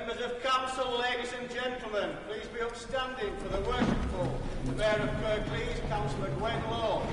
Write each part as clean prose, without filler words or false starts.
Members of Council, ladies and gentlemen, please be upstanding for the worshipful. The Mayor of Kirklees, Councillor Gwen Law.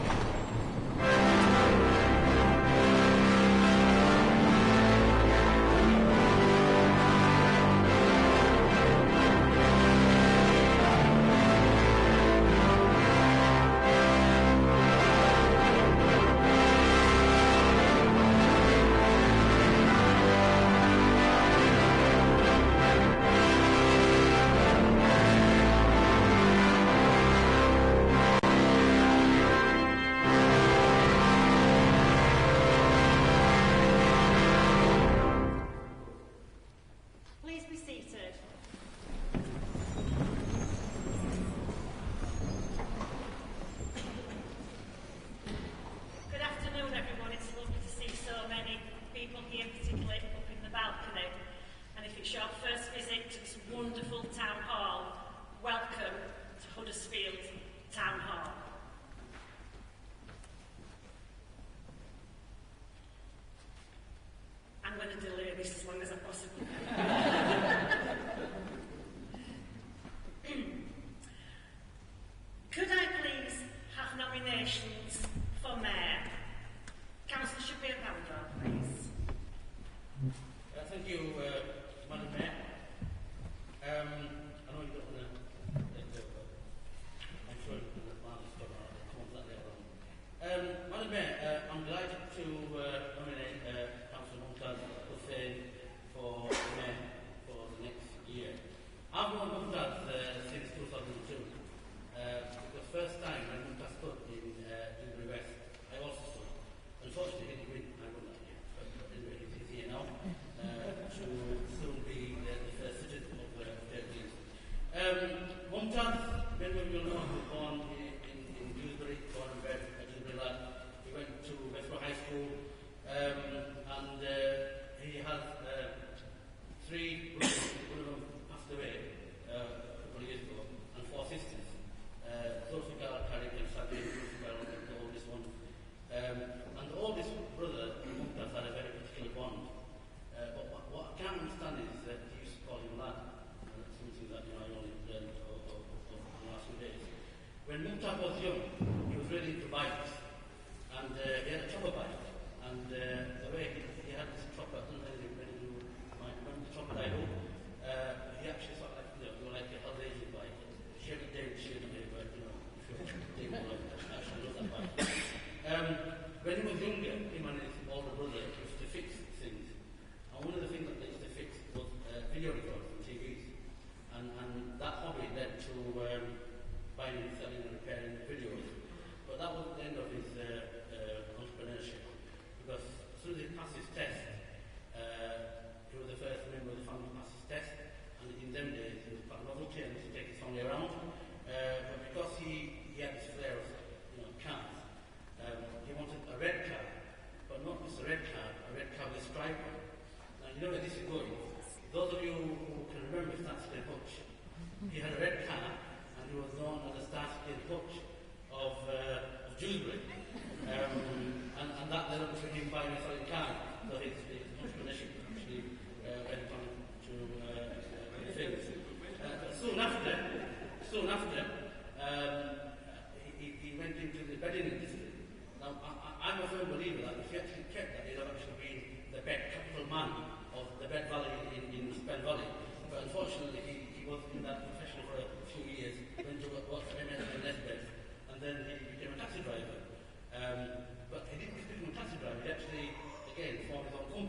But he didn't become a taxi driver. He actually, again, formed his own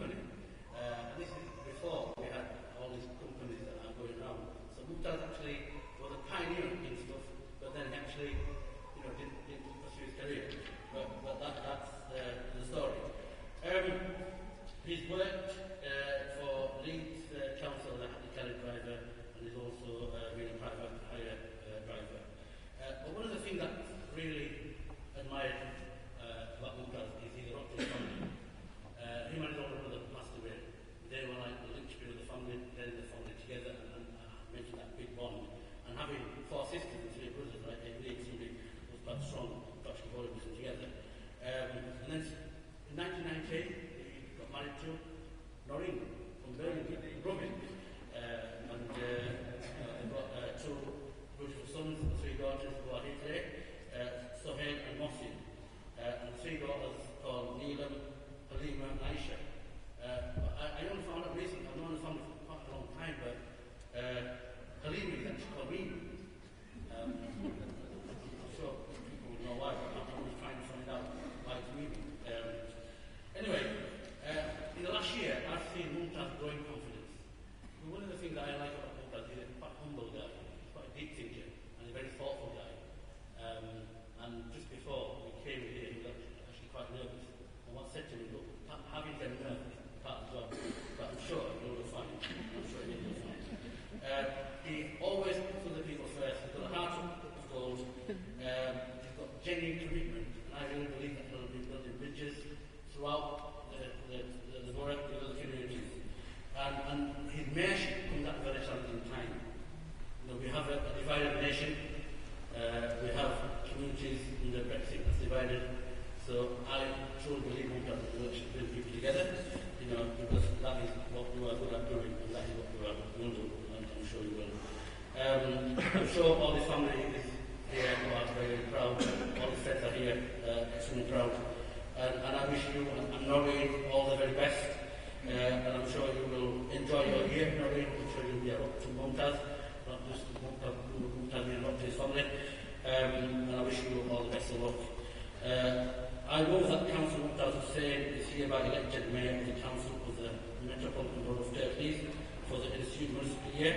and his mayorship comes at a very challenging time. We have a divided nation. We have communities in the Brexit that's divided. So I truly believe we have to bring people together, because that is what we are good at doing, and that is what we are going to do, and I'm sure you will. I'm sure all the family is here who are very proud. All the friends are here, extremely proud. And I wish you and Noreen all the very best. And I'm sure you will enjoy your year, Noreen. I'm sure you'll be a lot to Mumtaz, not just Mumtaz being a lot to his family. And I wish you all the best of luck. I know that Councillor Mumtaz Hussain is hereby elected Mayor of the Council of the Metropolitan Borough of Kirklees for the ensuing municipal year,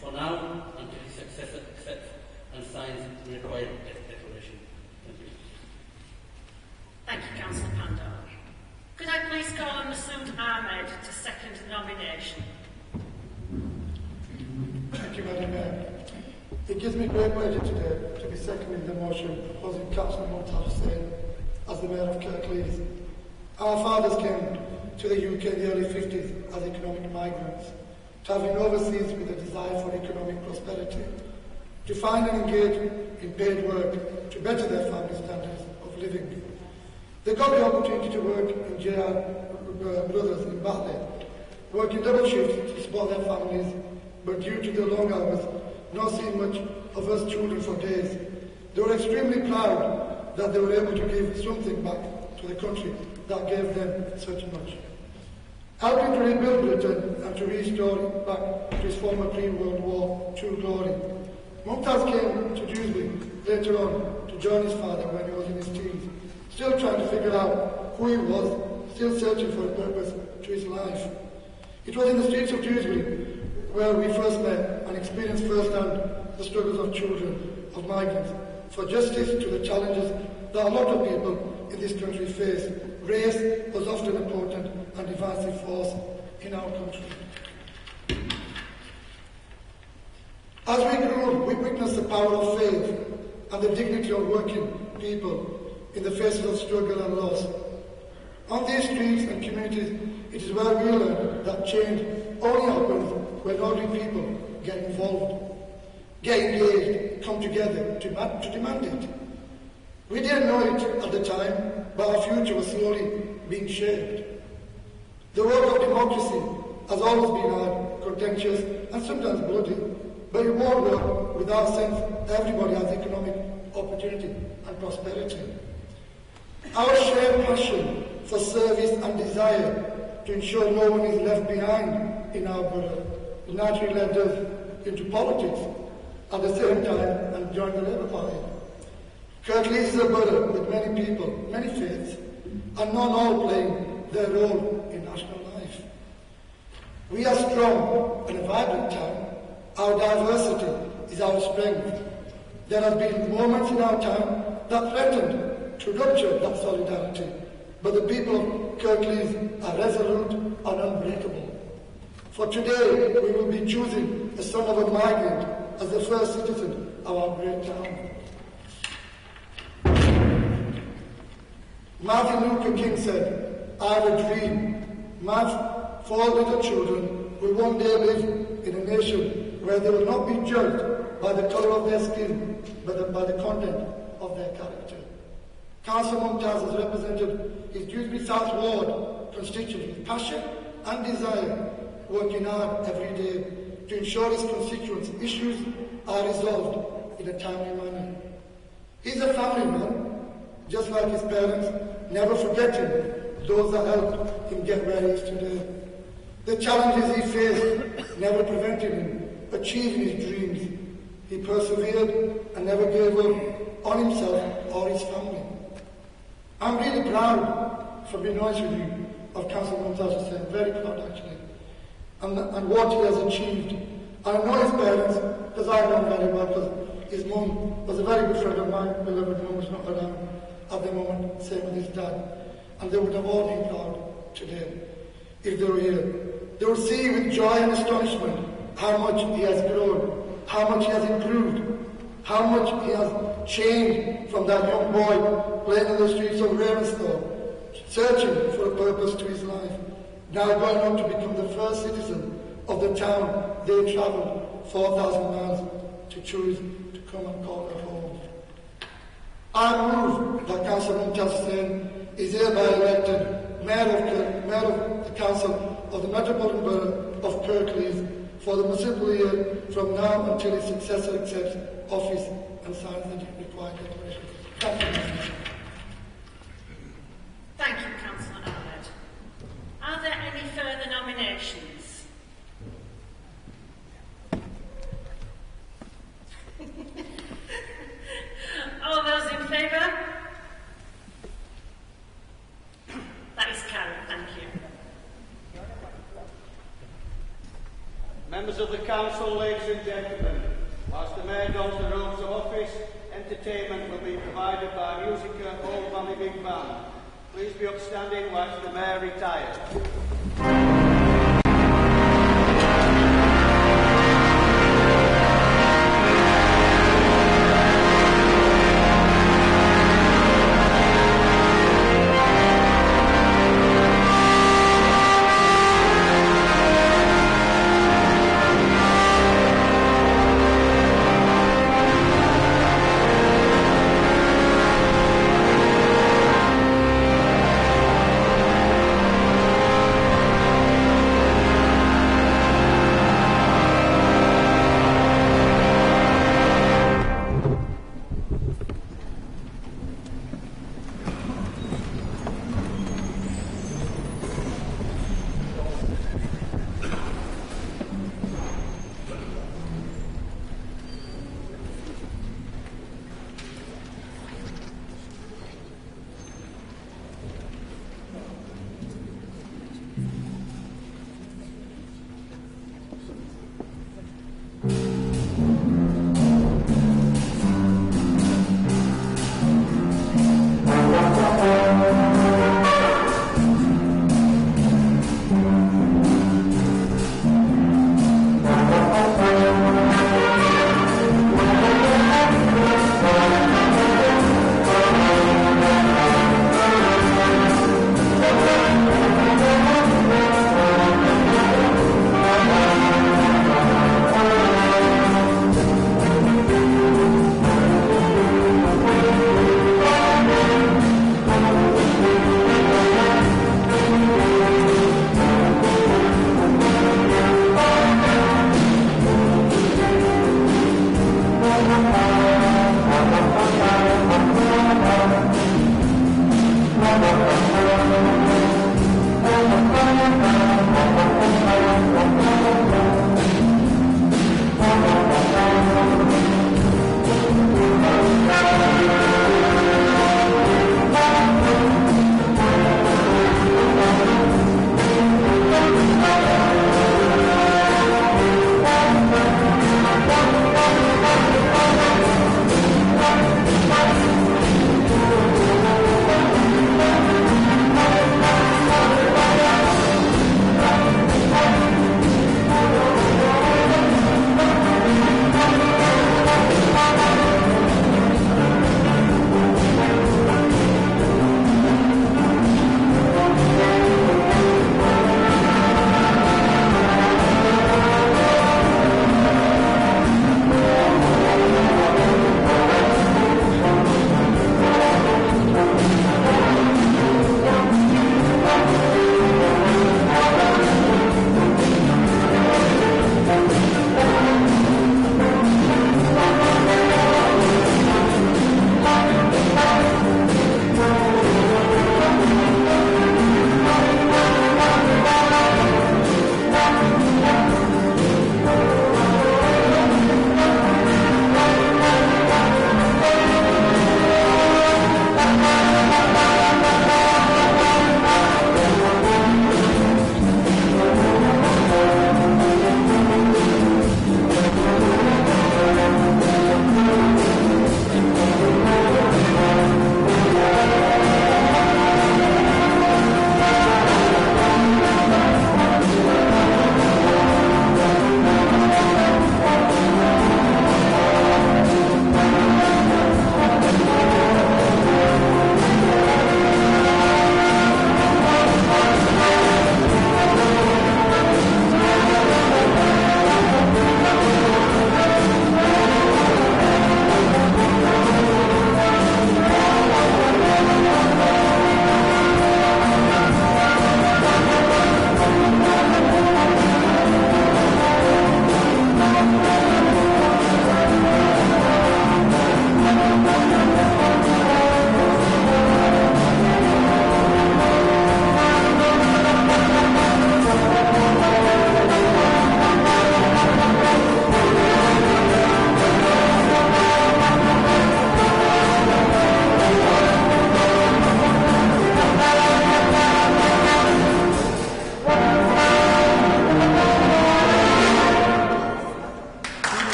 for now, until his successor accepts and signs the required declaration. Thank you. Thank you, Councillor Pandar. Could I please call on Masood Ahmed to second the nomination? Thank you, Madam Mayor. It gives me great pleasure today to be seconding the motion proposing Councillor Mumtaz Hussain as the Mayor of Kirklees. Our fathers came to the UK in the early 50s as economic migrants, travelling overseas with a desire for economic prosperity, to find and engage in paid work to better their family standards of living. They got the opportunity to work in JR Brothers in Batley, working double shifts to support their families, but due to the long hours, not seeing much of us children for days. They were extremely proud that they were able to give something back to the country that gave them such much. Helping to rebuild Britain and to restore it back to its former pre-World War true glory. Mumtaz came to Dewsbury later on to join his father when he was in his teens, still trying to figure out who he was, still searching for a purpose to his life. It was in the streets of Dewsbury where we first met and experienced firsthand the struggles of children, of migrants, for justice to the challenges that a lot of people in this country face. Race was often a potent and divisive force in our country. As we grew, we witnessed the power of faith and the dignity of working people in the faces of struggle and loss. On these streets and communities, it is where we learn that change only happens when ordinary people get involved, get engaged, come together to demand it. We didn't know it at the time, but our future was slowly being shaped. The work of democracy has always been hard, contentious, and sometimes bloody, but it won't work without a sense that everybody has economic opportunity and prosperity. Our shared passion for service and desire to ensure no one is left behind in our borough naturally led us into politics at the same time and joined the Labour Party. Kirklees is a borough with many people, many faiths, and not all playing their role in national life. We are strong and a vibrant town. Our diversity is our strength. There have been moments in our town that threatened to rupture that solidarity, but the people of Kirklees are resolute and unbreakable. For today, we will be choosing a son of a migrant as the first citizen of our great town. Martin Luther King said, "I have a dream. My 4 little children will one day live in a nation where they will not be judged by the colour of their skin, but by the content of their character." Councillor Mumtaz has represented his Dewsbury South Ward constituency with passion and desire, working hard every day to ensure his constituents' issues are resolved in a timely manner. He's a family man, just like his parents, never forgetting those that helped him get where he is today. The challenges he faced never prevented him achieving his dreams. He persevered and never gave up on himself or his family. I'm really proud, for being honest with you, of Councillor Mumtaz Hussain, very proud actually, and what he has achieved. I know his parents, because I know him very well, because his mum was a very good friend of mine. Beloved mum was not around at the moment, same with his dad, and they would have all been proud today if they were here. They would see with joy and astonishment how much he has grown, how much he has improved, how much he has changed from that young boy playing in the streets of Ravensthorpe, searching for a purpose to his life. now going on to become the first citizen of the town they travelled 4,000 miles to choose to come and call their home. I move that Councillor Mumtaz Hussain is hereby elected Mayor of the Council of the Metropolitan Borough of Kirklees for the municipal year from now until his successor accepts office and signs the required declaration. Thank you, Mr. Chair. Thank you, Councillor Ahmed. Are there any further nominations? All those in favour? That is carried, thank you. Members of the Council, ladies and gentlemen, whilst the Mayor dons the robes of office, entertainment will be provided by Musica Old Valley Big Band. Please be upstanding whilst the Mayor retires.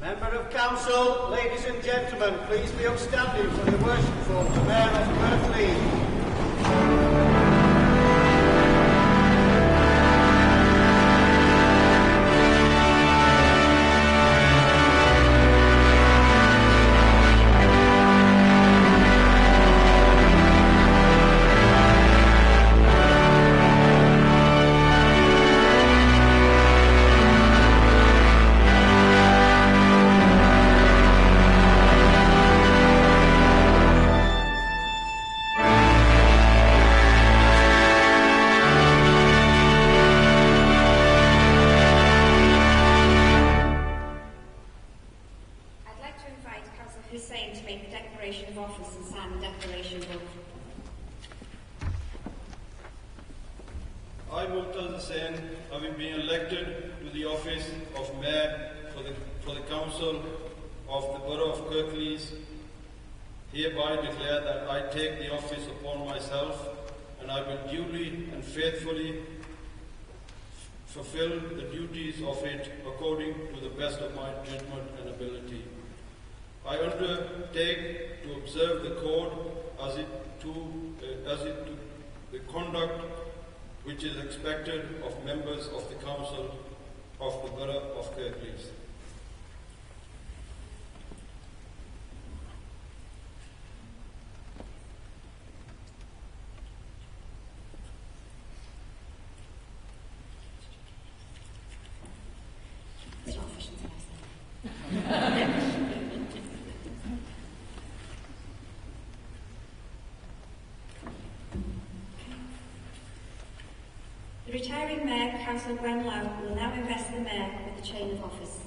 Member of Council, ladies and gentlemen, please be upstanding for the worshipful the Mayor of Kirklees. For the Council of the Borough of Kirklees, hereby declare that I take the office upon myself, and I will duly and faithfully fulfill the duties of it according to the best of my judgment and ability. I undertake to observe the code as it to the conduct which is expected of members of the Council of the Borough of Kirklees. The retiring Mayor, Councillor Gwen Lowe, will now invest the Mayor with the chain of office.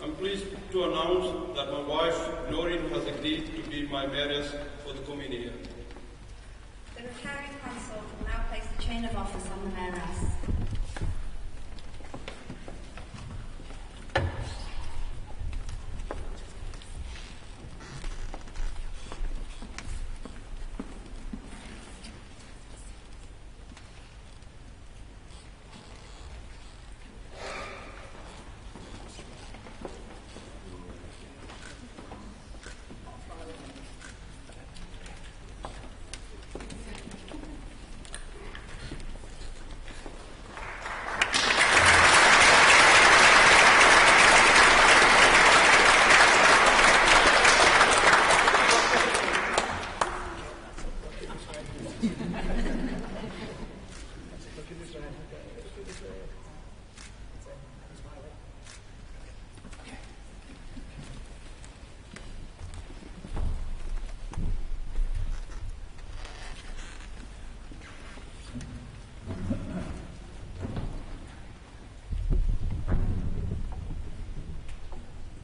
I'm pleased to announce that my wife, Noreen, has agreed to be my mayoress for the coming year. The retiring council will now place the chain of office on the mayoress.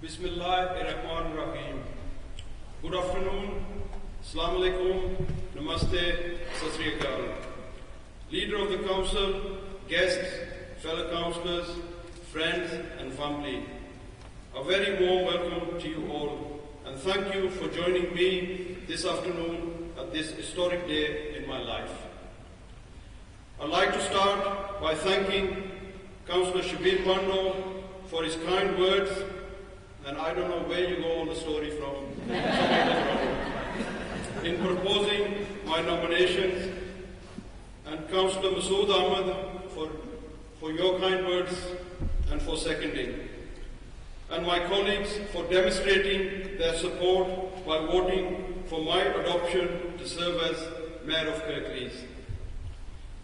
Bismillahirrahmanirrahim. Good afternoon, Assalamu alaikum, Namaste, Sat Sri Akal. Leader of the Council, guests, fellow councillors, friends and family, a very warm welcome to you all and thank you for joining me this afternoon at this historic day in my life. I'd like to start by thanking Councillor Shabir Pando for his kind words, and I don't know where you go on the story from, in proposing my nominations, and Councillor Masood Ahmed for your kind words and for seconding, and my colleagues for demonstrating their support by voting for my adoption to serve as Mayor of Kirklees.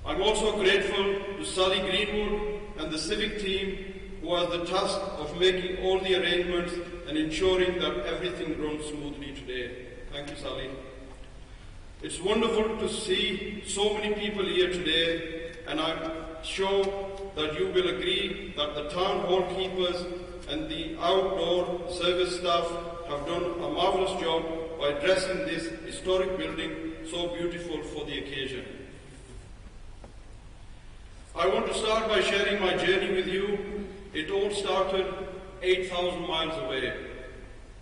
I'm also grateful to Sally Greenwood and the civic team who has the task of making all the arrangements and ensuring that everything runs smoothly today. Thank you, Sally. It's wonderful to see so many people here today, and I'm sure that you will agree that the town hall keepers and the outdoor service staff have done a marvellous job by dressing this historic building so beautiful for the occasion. I want to start by sharing my journey with you. It all started 8,000 miles away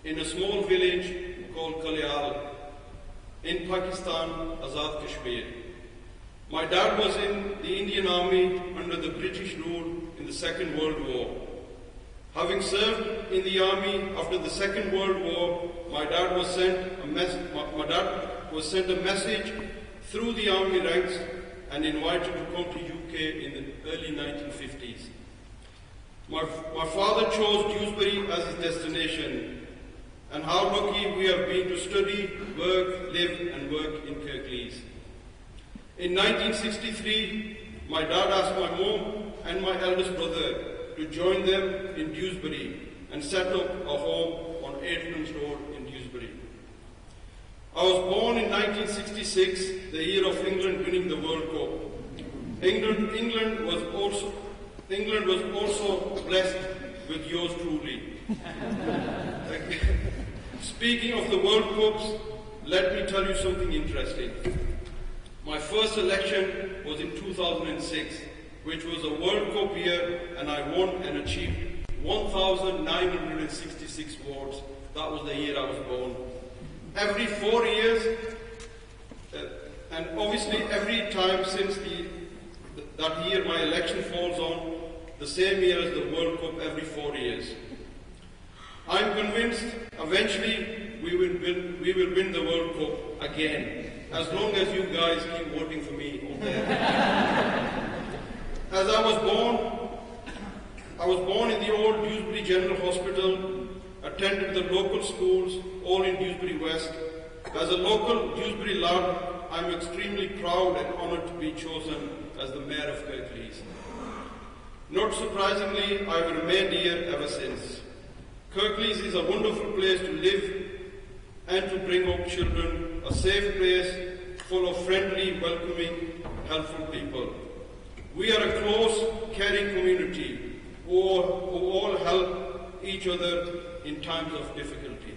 in a small village called Kalyal in Pakistan, Azad Kashmir. My dad was in the Indian Army under the British rule in the Second World War. Having served in the army after the Second World War, my dad was sent a message through the army ranks and invited to come to UK in the early 1950s. My father chose Dewsbury as his destination, and how lucky we have been to study, work, live and work in Kirklees. In 1963, my dad asked my mom and my eldest brother to join them in Dewsbury and set up a home on Aitlands Road in Dewsbury. I was born in 1966, the year of England winning the World Cup. England was also blessed with yours truly. Speaking of the World Cups, let me tell you something interesting. My first election was in 2006, which was a World Cup year, and I won and achieved 1,966 votes. That was the year I was born. Every 4 years, and obviously every time since that year my election falls on the same year as the World Cup every 4 years. I'm convinced eventually we will win the World Cup again, as long as you guys keep voting for me on there. As I was born in the old Dewsbury General Hospital, attended the local schools, all in Dewsbury West. As a local Dewsbury lad, I'm extremely proud and honoured to be chosen as the Mayor of Kirklees. Not surprisingly, I've remained here ever since. Kirklees is a wonderful place to live and to bring up children, a safe place full of friendly, welcoming, helpful people. We are a close, caring community who all help each other in times of difficulty.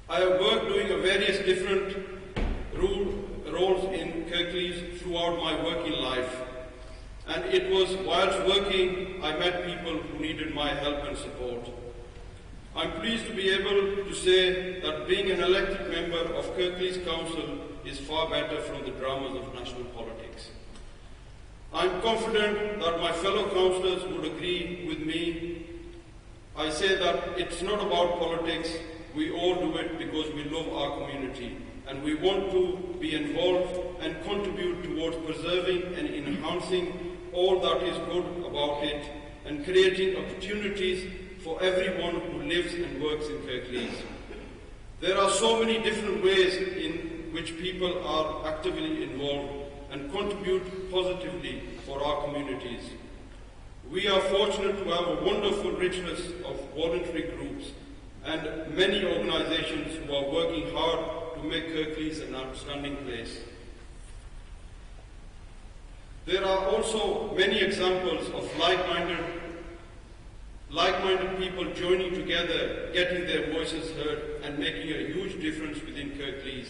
I have worked doing various different roles in Kirklees throughout my working life, and it was whilst working I met people who needed my help and support. I'm pleased to be able to say that being an elected member of Kirklees Council is far better from the dramas of national politics. I'm confident that my fellow councillors would agree with me. I say that it's not about politics. We all do it because we love our community and we want to be involved and contribute towards preserving and enhancing all that is good about it and creating opportunities for everyone who lives and works in Kirklees. There are so many different ways in which people are actively involved and contribute positively for our communities. We are fortunate to have a wonderful richness of voluntary groups and many organizations who are working hard to make Kirklees an outstanding place. There are also many examples of like-minded like-minded people joining together, getting their voices heard and making a huge difference within Kirklees.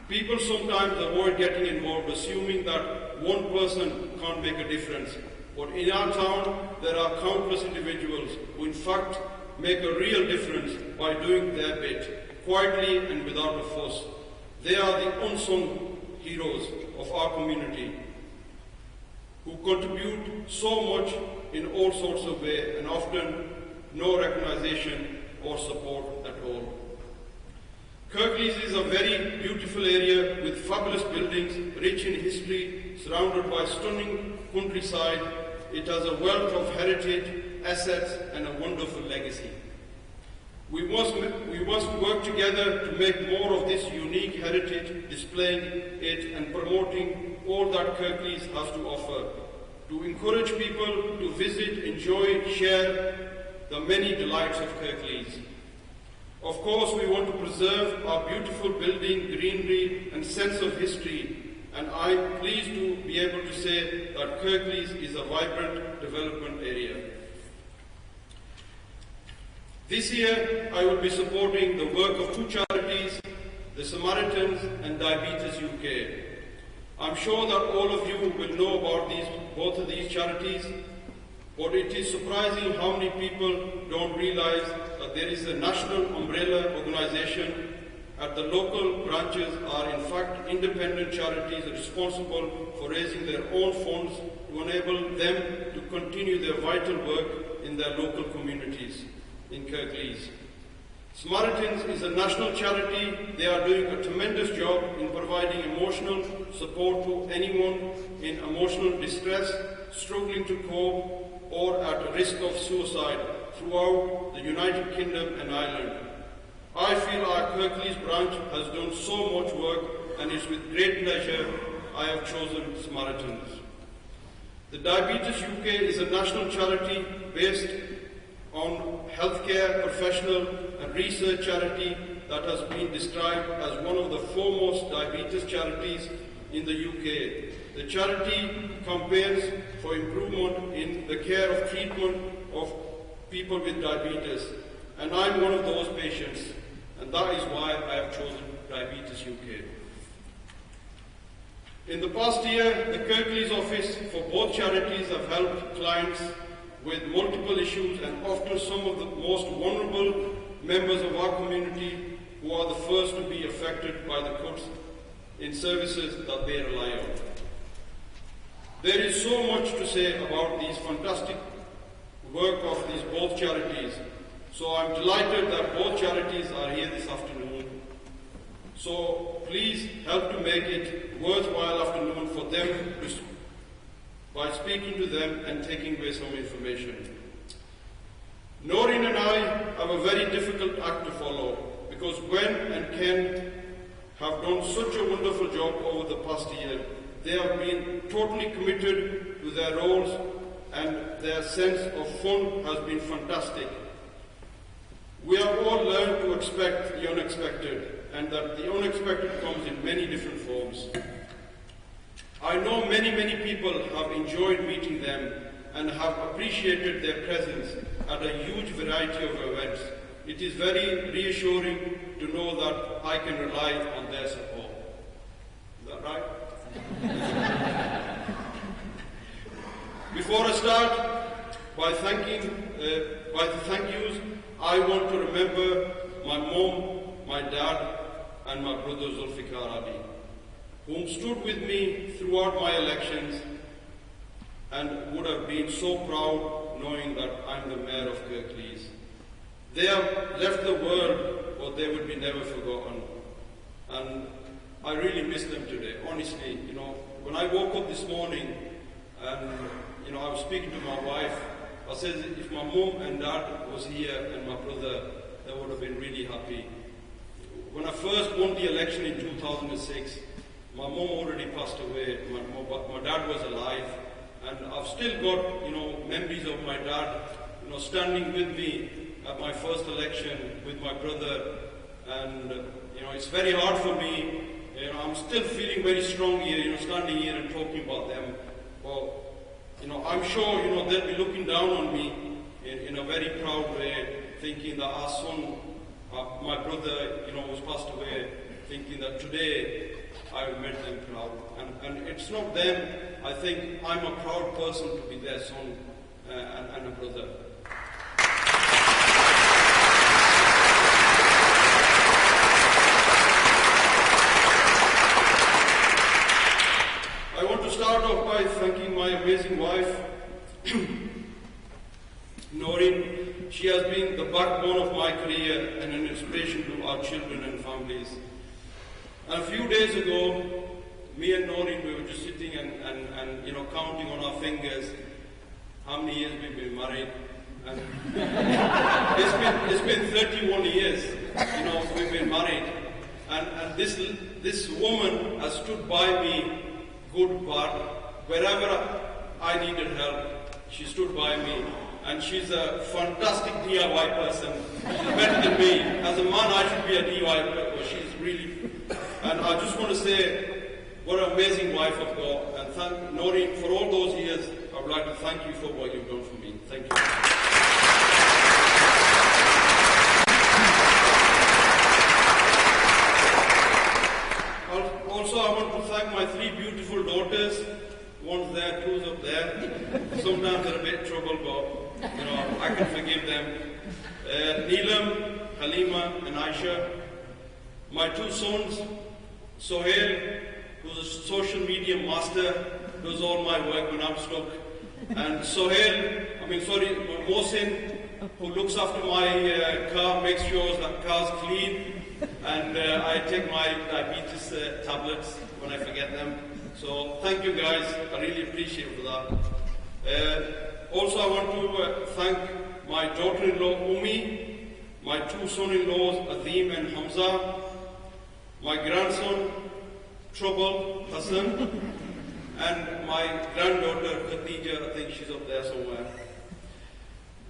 People sometimes avoid getting involved, assuming that one person can't make a difference. But in our town, there are countless individuals who in fact make a real difference by doing their bit, quietly and without a fuss. They are the unsung heroes of our community, who contribute so much in all sorts of ways and often no recognition or support at all. Kirklees is a very beautiful area with fabulous buildings, rich in history, surrounded by stunning countryside. It has a wealth of heritage, assets and a wonderful legacy. We must work together to make more of this unique heritage, displaying it and promoting all that Kirklees has to offer, to encourage people to visit, enjoy, share the many delights of Kirklees. Of course, we want to preserve our beautiful building, greenery and sense of history, and I'm pleased to be able to say that Kirklees is a vibrant development area. This year, I will be supporting the work of two charities, the Samaritans and Diabetes UK. I'm sure that all of you will know about both of these charities, but it is surprising how many people don't realize that there is a national umbrella organization and the local branches are in fact independent charities responsible for raising their own funds to enable them to continue their vital work in their local communities in Kirklees. Samaritans is a national charity. They are doing a tremendous job in providing emotional support to anyone in emotional distress, struggling to cope, or at risk of suicide throughout the United Kingdom and Ireland. I feel our Kirklees branch has done so much work, and it's with great pleasure I have chosen Samaritans. The Diabetes UK is a national charity based on healthcare, professional and research charity that has been described as one of the foremost diabetes charities in the UK. The charity campaigns for improvement in the care of treatment of people with diabetes, and I'm one of those patients, and that is why I have chosen Diabetes UK. In the past year, the Kirklees office for both charities have helped clients with multiple issues and often some of the most vulnerable members of our community who are the first to be affected by the cuts in services that they rely on. There is so much to say about these fantastic work of these both charities, so I'm delighted that both charities are here this afternoon. So please help to make it worthwhile afternoon for them by speaking to them and taking away some information. Noreen and I have a very difficult act to follow because Gwen and Ken have done such a wonderful job over the past year. They have been totally committed to their roles and their sense of fun has been fantastic. We have all learned to expect the unexpected and that the unexpected comes in many different forms. I know many people have enjoyed meeting them and have appreciated their presence at a huge variety of events. It is very reassuring to know that I can rely on their support. Is that right? Before I start by the thank yous, I want to remember my mom, my dad, and my brother Zulfikar Ali, whom stood with me throughout my elections and would have been so proud knowing that I'm the mayor of Kirklees. They have left the world, but they will be never forgotten. And I really miss them today, honestly. When I woke up this morning and, I was speaking to my wife, I said if my mom and dad was here and my brother, they would have been really happy. When I first won the election in 2006, my mom already passed away, my dad was alive, and I've still got, memories of my dad, standing with me at my first election with my brother, and, it's very hard for me, I'm still feeling very strong here, standing here and talking about them, but, I'm sure, they'll be looking down on me, in a very proud way, thinking that our son, my brother, was passed away, thinking that today I will make them proud. And it's not them. I think I'm a proud person to be their son and a brother. I want to start off by thanking my amazing wife, Noreen. She has been the backbone of my career and an inspiration to our children and families. And a few days ago, me and Noreen, we were just sitting and counting on our fingers how many years we've been married. And it's been 31 years, we've been married. And this woman has stood by me good, bad. Wherever I needed help, she stood by me. And she's a fantastic DIY person. She's better than me. As a man, I should be a DIY person. She's really... And I just want to say, what an amazing wife I've got. And thank Noreen for all those years. I would like to thank you for what you've done for me. Thank you. Also, I want to thank my 3 beautiful daughters. One's there, two's up there. Sometimes they're a bit of trouble, but I can forgive them. Neelam, Halima, and Aisha. My 2 sons, Sohail, who's a social media master, does all my work when I'm stuck. And Mohsin, who looks after my car, makes sure that car's clean. And I take my diabetes tablets when I forget them. So thank you guys, I really appreciate for that. Also I want to thank my daughter-in-law Umi, my 2 son-in-laws Azim and Hamza, my grandson Trouble Hassan, and my granddaughter Khadija, I think she's up there somewhere.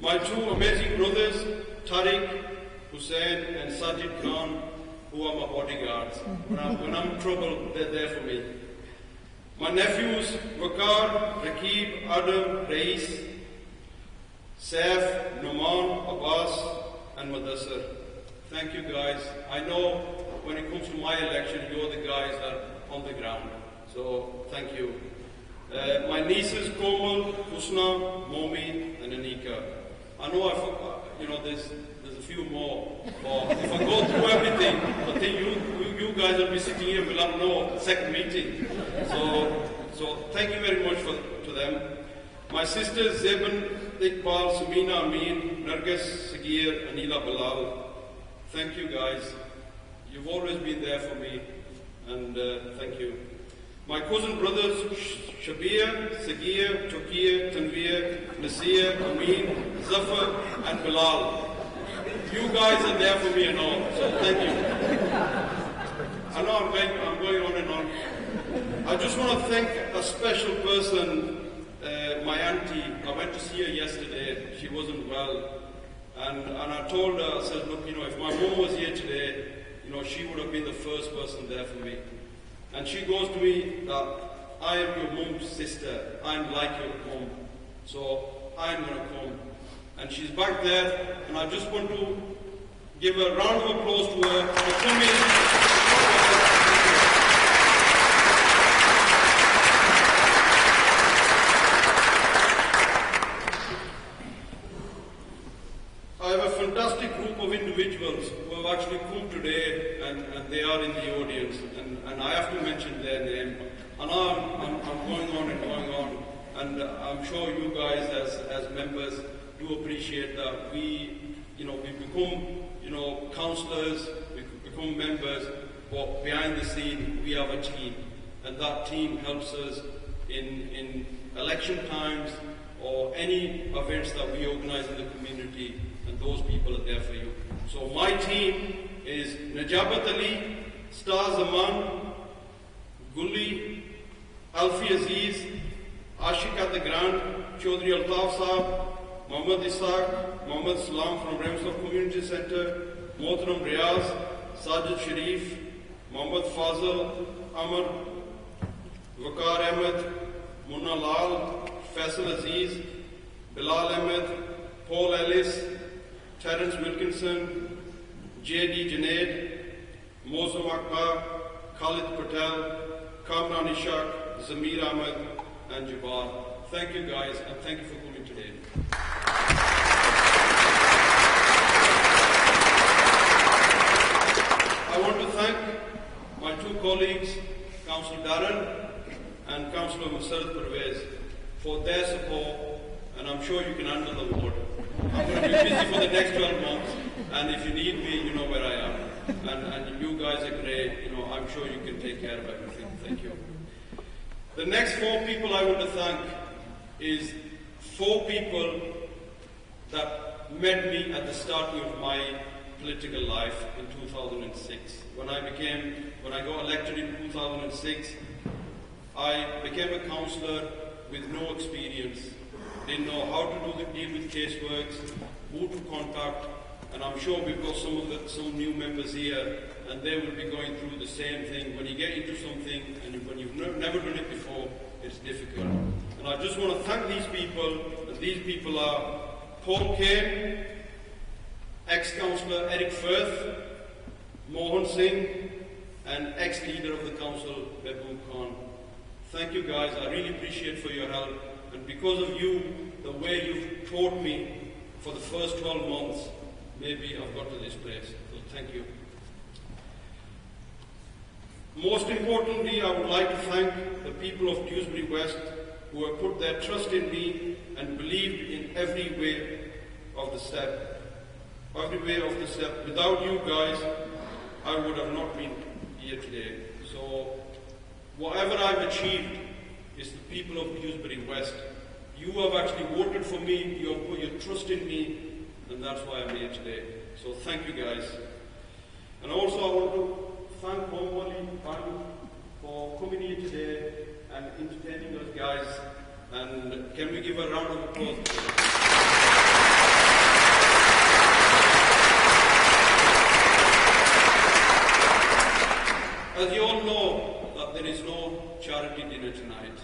My 2 amazing brothers, Tariq, Hussein and Sajid Khan, who are my bodyguards. When I'm in trouble, they're there for me. My nephews, Waqar, Rakib, Adam, Rais, Saif, Numan, Abbas, and Madassar. Thank you guys. I know when it comes to my election, you're the guys that are on the ground. So thank you. My nieces, Komal, Husna, Momi, and Anika. I know there's a few more. But if I go through everything, I think you guys will be sitting here and will have no second meeting. So thank you very much to them. My sisters, Zeben, Iqbal, Samina, Amin, Nargis, Sagir, Anila, Bilal. Thank you guys. You've always been there for me. And thank you. My cousin brothers, Shabir, Sagir, Chokir, Tanvir, Nasir, Amin, Zafar, and Bilal. You guys are there for me and all, so thank you. I know I'm going on and on. I just want to thank a special person, my auntie. I went to see her yesterday. She wasn't well. And I told her, I said, look, if my mom was here today, she would have been the first person there for me. And she goes to me that I am your mom's sister. I'm like your mom. So I'm going to come. And she's back there, and I just want to give a round of applause to her for coming. I have a fantastic group of individuals who have actually come today, and they are in the audience, and I have to mention their name. And I'm going on and going on, and I'm sure you guys as members do appreciate that we become, councillors, we become members, but behind the scene we have a team, and that team helps us in election times or any events that we organise in the community, and those people are there for you. So my team is Najabat Ali, Star Zaman, Gulli, Alfi Aziz, Ashika the Grand, Chaudhry Altaf Saab, Mohammad Isaac, Mohammad Salam from Ramsdorf Community Centre, Mohtaram Riaz, Sajid Sharif, Mohammad Fazal, Amar, Waqar Ahmed, Munna Lal, Faisal Aziz, Bilal Ahmed, Paul Ellis, Terence Wilkinson, J.D. Junaid, Mosam Akbar, Khalid Patel, Kamran Ishaq, Zamir Ahmed, and Jabbar. Thank you guys, and thank you for coming today. I want to thank my two colleagues, Councillor Darren and Councillor Musard Pervez, for their support, and I'm sure you can handle the ward. I'm going to be busy for the next 12 months, and if you need me, you know where I am. And you guys are great, you know, I'm sure you can take care of everything. Thank you. The next 4 people I want to thank is 4 people that met me at the start of my political life in 2006. When I got elected in 2006, I became a councillor with no experience. Didn't know how to deal with caseworks, who to contact, and I'm sure we've got some new members here, and they will be going through the same thing. When you get into something and when you've never done it before, it's difficult. And I just want to thank these people, and these people are Paul Kane, ex-councillor Eric Firth, Mohan Singh, and ex-leader of the council, Behbood Khan. Thank you guys, I really appreciate for your help, and because of you, the way you've taught me for the first 12 months, maybe I've got to this place, so thank you. Most importantly, I would like to thank the people of Dewsbury West who have put their trust in me and believed in every way of the step. Without you guys, I would have not been here today. So, whatever I've achieved is the people of Dewsbury West. You have actually voted for me, you have put your trust in me, and that's why I'm here today. So thank you guys. And also I want to thank Mohammed Khan for coming here today and entertaining us guys. And can we give a round of applause to them? As you all know, that there is no charity dinner tonight.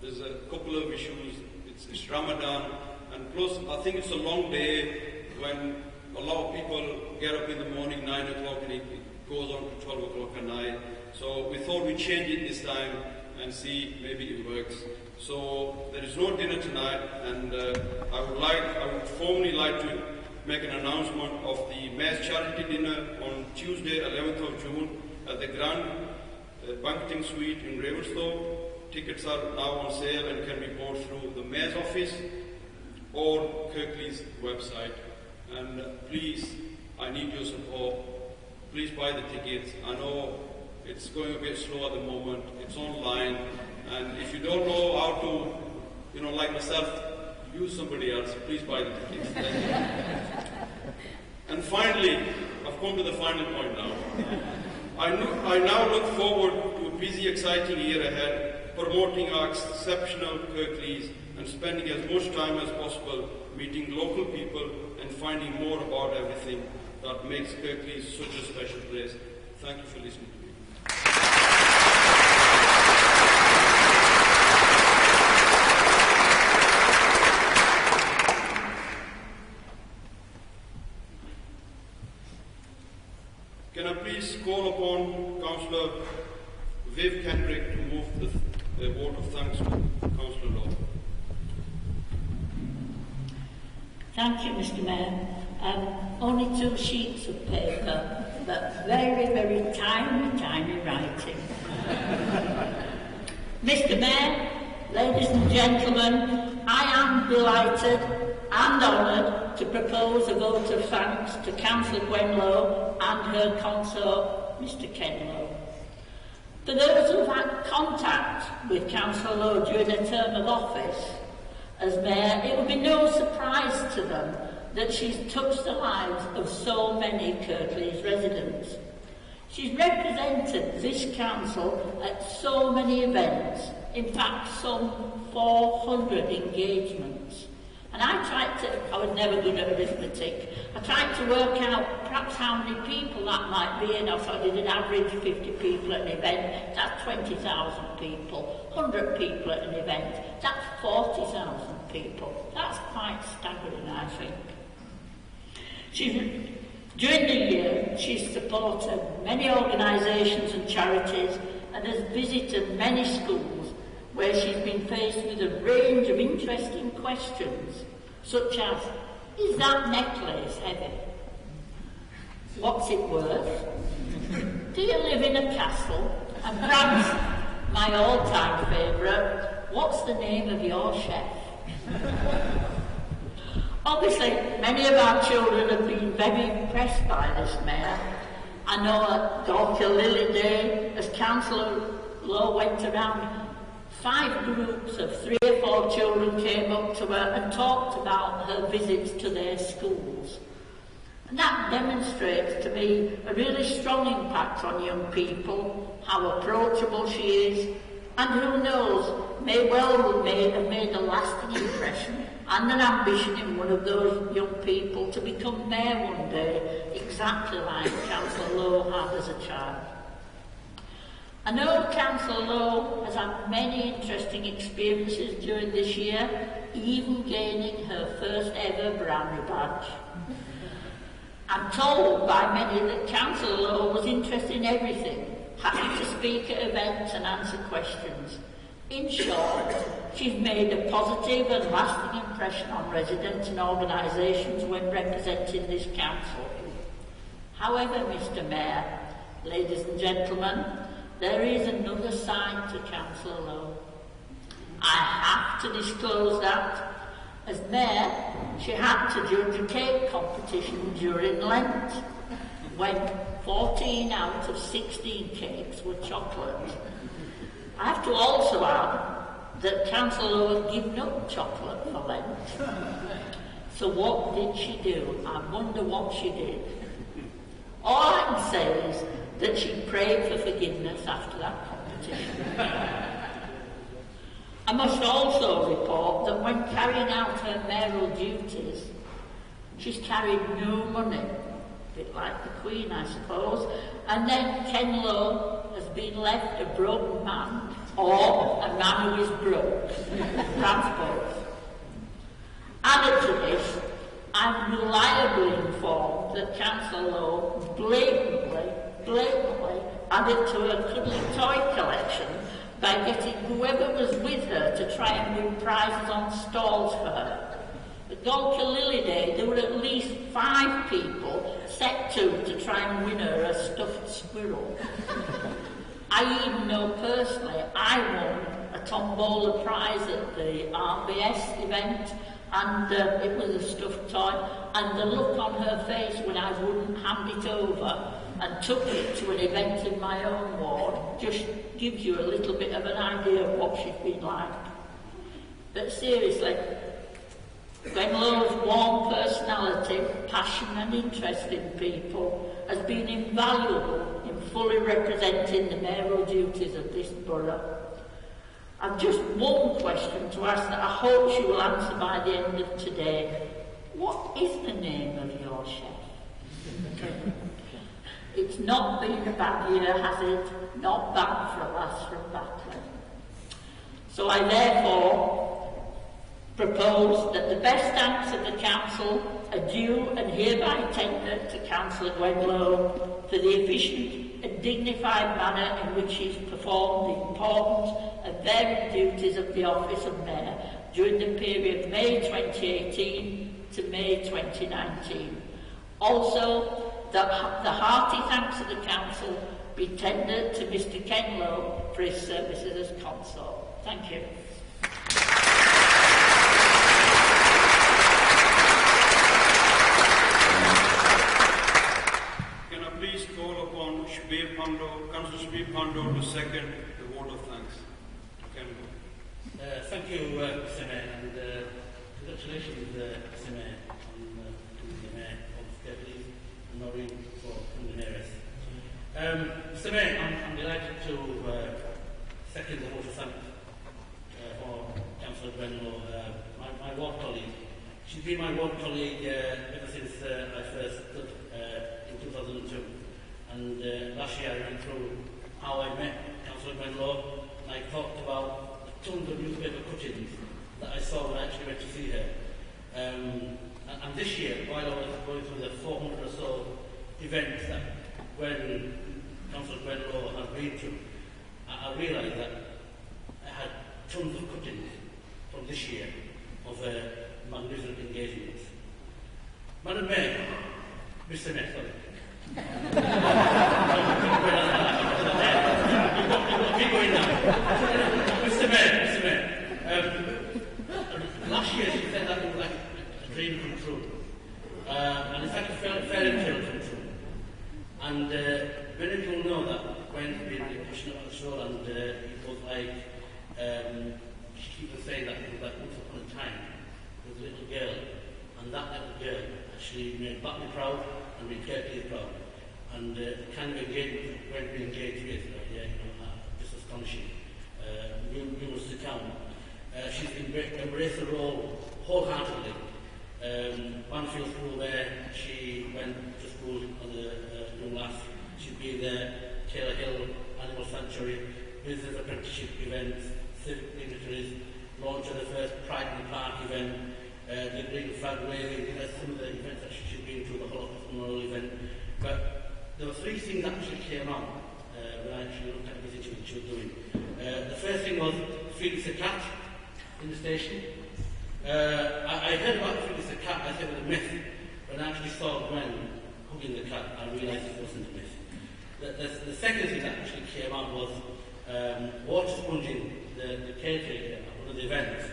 There's a couple of issues. It's Ramadan, and plus I think it's a long day when a lot of people get up in the morning, 9 o'clock, and it goes on to 12 o'clock at night. So we thought we'd change it this time and see maybe it works. So there is no dinner tonight, and I would formally like to make an announcement of the Mayor's Charity Dinner on Tuesday, 11th of June at the Grand Banqueting Suite in Ravenstow. Tickets are now on sale and can be bought through the Mayor's office or Kirklees website. And please, I need your support. Please buy the tickets. I know it's going a bit slow at the moment. It's online, and if you don't know how to, like myself, use somebody else, please buy the tickets. Thank you. And finally, I've come to the final point now. I now look forward to a busy, exciting year ahead, promoting our exceptional Kirklees and spending as much time as possible meeting local people and finding more about everything that makes Kirklees such a special place. Thank you for listening to me. Can I please call upon Councillor Viv Kendrick to move the vote of thanks to Councillor Law. Thank you, Mr. Mayor. Only 2 sheets of paper, but very, very tiny writing. Mr. Mayor, ladies and gentlemen, I am delighted and honoured to propose a vote of thanks to Councillor Gwenlow and her consort, Mr. Ken Lowe. For those who have had contact with Councillor Lowe during her term of office as Mayor, it will be no surprise to them that she's touched the lives of so many Kirklees residents. She's represented this council at so many events, in fact some 400 engagements. And I was never good at arithmetic, I tried to work out perhaps how many people that might be, and I thought I did an average 50 people at an event, that's 20,000 people, 100 people at an event, that's 40,000 people. people. That's quite staggering, I think. During the year, she's supported many organisations and charities and has visited many schools where she's been faced with a range of interesting questions, such as, is that necklace heavy? What's it worth? Do you live in a castle? And perhaps my all-time favourite, what's the name of your chef? Obviously, many of our children have been very impressed by this mayor. I know at Dr. Lily Day, as Councillor Lowe went around, 5 groups of 3 or 4 children came up to her and talked about her visits to their schools. And that demonstrates to me a really strong impact on young people, how approachable she is, and who knows, may well have made a lasting impression and an ambition in one of those young people to become mayor one day, exactly like Councillor Lowe had as a child. I know Councillor Lowe has had many interesting experiences during this year, even gaining her first ever brownie badge. I'm told by many that Councillor Lowe was interested in everything, happy to speak at events and answer questions. In short, she's made a positive and lasting impression on residents and organisations when representing this council. However, Mr. Mayor, ladies and gentlemen, there is another side to Councillor Lowe. I have to disclose that. As mayor, she had to judge a cake competition during Lent, when 14 out of 16 cakes were chocolate. I have to also add that Councillor Lowe had given up chocolate for Lent. So what did she do? I wonder what she did. All I can say is that she prayed for forgiveness after that competition. I must also report that when carrying out her mayoral duties, she's carried no money, a bit like the Queen, I suppose, and then Ken Lowe has been left a broken man, or a man who is broke, perhaps both. Added to this, I'm reliably informed that Councillor Lowe blatantly added to her cuddly toy collection by getting whoever was with her to try and win prizes on stalls for her. At Dr. Lily Day, there were at least 5 people set to try and win her a stuffed squirrel. I even know personally I won a tombola prize at the RBS event, and it was a stuffed toy, and the look on her face when I wouldn't hand it over and took it to an event in my own ward just gives you a little bit of an idea of what she's been like. But seriously, Gwen Lowe's warm personality, passion and interest in people has been invaluable in fully representing the mayoral duties of this borough. I've just one question to ask that I hope she will answer by the end of today. What is the name of your chef? It's not been a bad year, has it? Not bad for a lass from Batley. So I therefore propose that the best thanks of the council are due and hereby tendered to Councillor Gwen Lowe for the efficient and dignified manner in which she's performed the important and varied duties of the office of Mayor during the period May 2018 to May 2019. Also, that the hearty thanks of the Council be tendered to Mr. Ken Lowe for his services as Consort. Thank you. Can I please call upon Councillor Shbir Pando to second the vote of thanks? Thank you, Mr. Mayor, and congratulations, Mr. Mayor, on the Mayor of Kirklees and Noreen for the Mayoress. Mr. Mayor, I'm delighted to second the vote of thanks for Councillor Gwen Lowe, my ward colleague. She's been my ward colleague ever since I first stood in 2002. And last year I went through how I met Councillor Gwen Lowe, and I talked about the tons of newspaper cuttings that I saw when I actually went to events that when Councillor Gwenlow has been to, I realised that I had tons of cuttings from this year of magnificent engagements. Madam Mayor, Mr. Mayor, sorry. Keep going now. Mr. Mayor, last year she said that it was like a dream come true. And it's like a fairy tale come true. And many of you know that Gwen's been passionate about the show, and it was like, she keeps saying that it was like once upon a time, there was a little girl, and that little girl actually made Batley proud and made Kirklees proud. And the kind of engagement that Gwen's been engaged with, just astonishing. Numerous to count. She's embraced the role wholeheartedly. Banfield School there, she went to school as a young lass. She'd been there, Taylor Hill Animal Sanctuary, business apprenticeship events, civic dignitaries, launch of the first Pride in the Park event, the green flag waving, some of the events that she'd been to, the Holocaust Memorial event. But there were three things that actually came out when I actually looked at everything she was doing. The first thing was Felix the cat in the station. I heard about Felix the cat, I said it was a myth. When I actually saw Gwen hugging the cat, I realised it wasn't a myth. The second thing that actually came out was water sponging the caretaker at one of the events.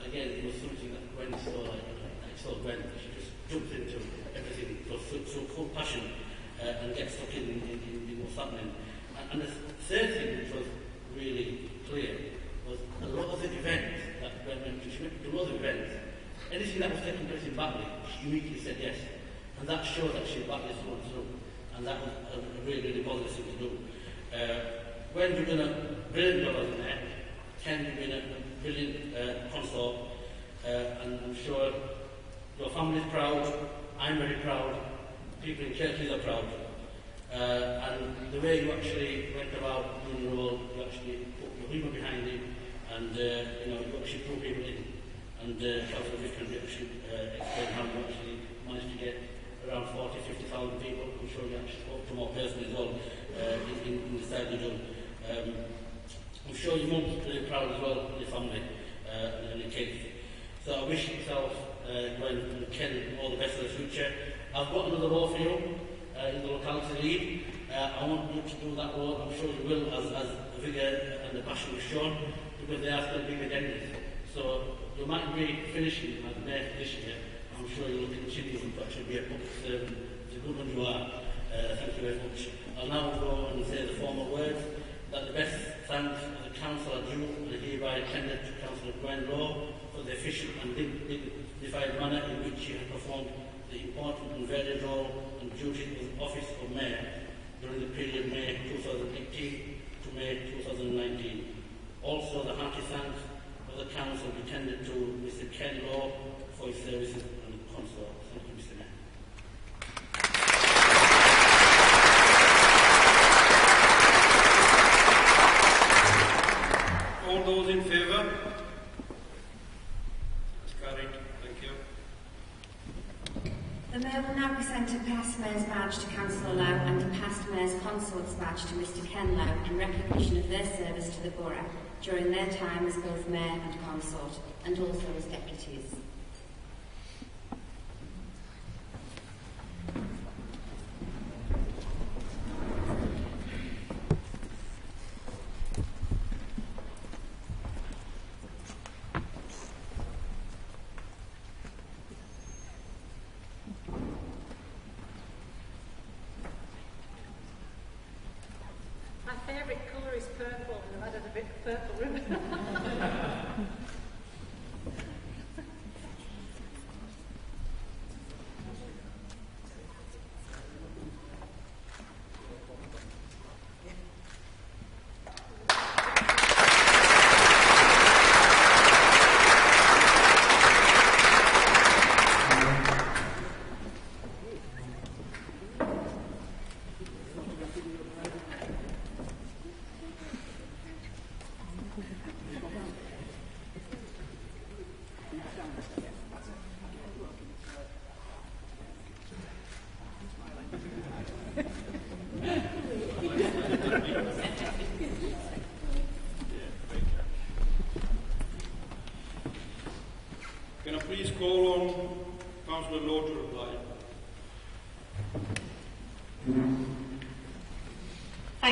Again, it was something that Gwen saw, I saw Gwen, she just jumped into everything. It was so full passion and get stuck in what's happening. And the third thing, which was really clear, was a lot of the events that when she went to a lot of events, anything that was taking place in Batley, she immediately said yes. And that shows that she Batley is going through. And that was a really, really positive thing to do. When you're doing a brilliant job as an act, Ken, you've been a brilliant consort, and I'm sure your family's proud, I'm very proud, people in Kirklees are proud. And the way you actually went about doing the role, you actually put your humour behind it, and you actually pull people in. And Councillor Vickers actually explained how you actually managed to get around 40,000-50,000 people. I'm sure you actually spoke to more personally as well in the side you've done. I'm sure your mum's really proud as well, your family and your kids. So I wish yourself, Gwen and Ken, all the best for the future. I've got another role for you in the locality lead. I want you to do that role. I'm sure you will, as the vigour and the passion was shown, because they are still big agendas. So you might be finishing as mayor this year. I'm sure you'll continue to actually be a public servant. It's a good one you are. Thank you very much. I'll now go and say the formal words that the best thanks of the council are due and hereby tendered to Councillor Gwenlow for the efficient and dignified manner in which she has performed the important and varied role and duties of the office of mayor during the period May 2018 to May 2019. Also, the hearty thanks of the council be tendered to Mr. Ken Law for his services and consort. Thank you, Mr. Mayor. All those in favour? That's carried. Thank you. The Mayor will now present a past Mayor's badge to Councillor Lowe and a past Mayor's Consort's badge to Mr Ken Lowe in recognition of their service to the borough during their time as both Mayor and Consort, and also as deputies. My favourite colour is purple, and I've added a bit of purple ribbon.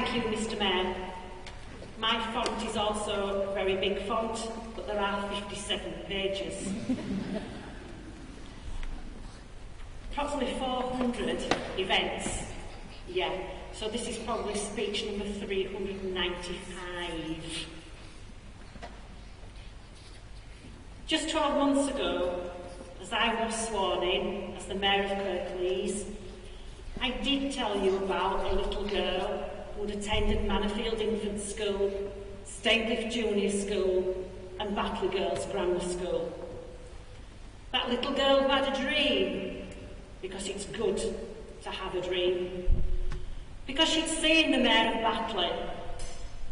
Thank you, Mr. Mayor. My font is also a very big font, but there are 57 pages. Approximately 400 events. Yeah, so this is probably speech number 395. Just 12 months ago, as I was sworn in as the Mayor of Kirklees, I did tell you about a little girl who had attended Manorfield Infant School, Staincliffe Junior School and Batley Girls Grammar School. That little girl had a dream, because it's good to have a dream. Because she'd seen the Mayor of Batley,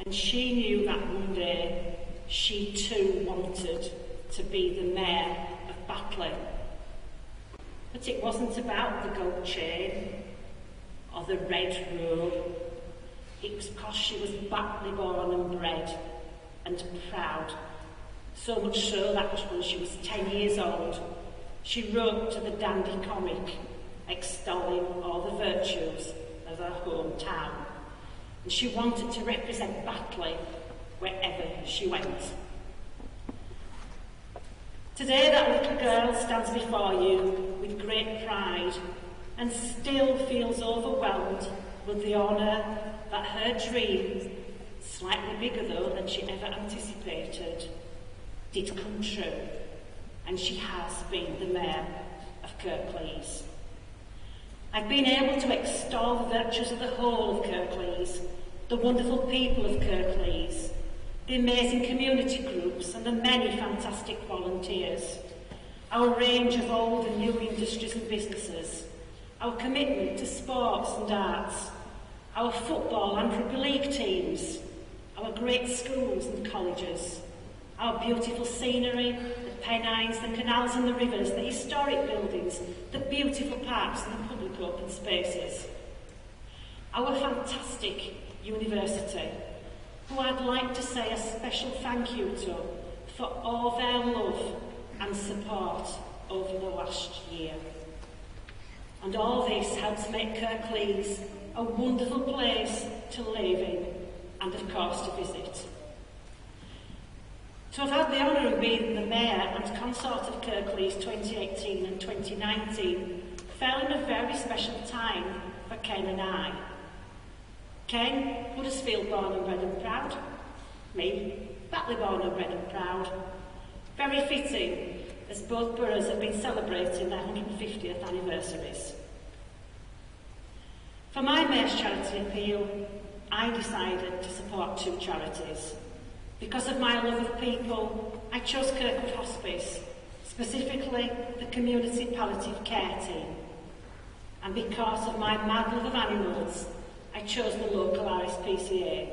and she knew that one day she too wanted to be the Mayor of Batley. But it wasn't about the gold chain or the red robe. It was because she was Batley born and bred and proud. So much so that when she was 10 years old, she wrote to the Dandy comic extolling all the virtues of her hometown. And she wanted to represent Batley wherever she went. Today that little girl stands before you with great pride and still feels overwhelmed with the honour that her dream, slightly bigger though than she ever anticipated, did come true, and she has been the Mayor of Kirklees. I've been able to extol the virtues of the whole of Kirklees, the wonderful people of Kirklees, the amazing community groups and the many fantastic volunteers, our range of old and new industries and businesses, our commitment to sports and arts, our football and rugby league teams, our great schools and colleges, our beautiful scenery, the pennines, the canals and the rivers, the historic buildings, the beautiful parks and the public open spaces, our fantastic university, who I'd like to say a special thank you to for all their love and support over the last year. And all this helps make Kirklees a wonderful place to live in and of course to visit. To have had the honour of being the Mayor and Consort of Kirklees 2018 and 2019 fell in a very special time for Ken and I. Ken, Huddersfield born and bred and proud. Me, Batley born and bred and proud. Very fitting, as both boroughs have been celebrating their 150th anniversaries. For my Mayor's charity appeal, I decided to support two charities. Because of my love of people, I chose Kirkwood Hospice, specifically the Community Palliative Care Team. And because of my mad love of animals, I chose the local RSPCA.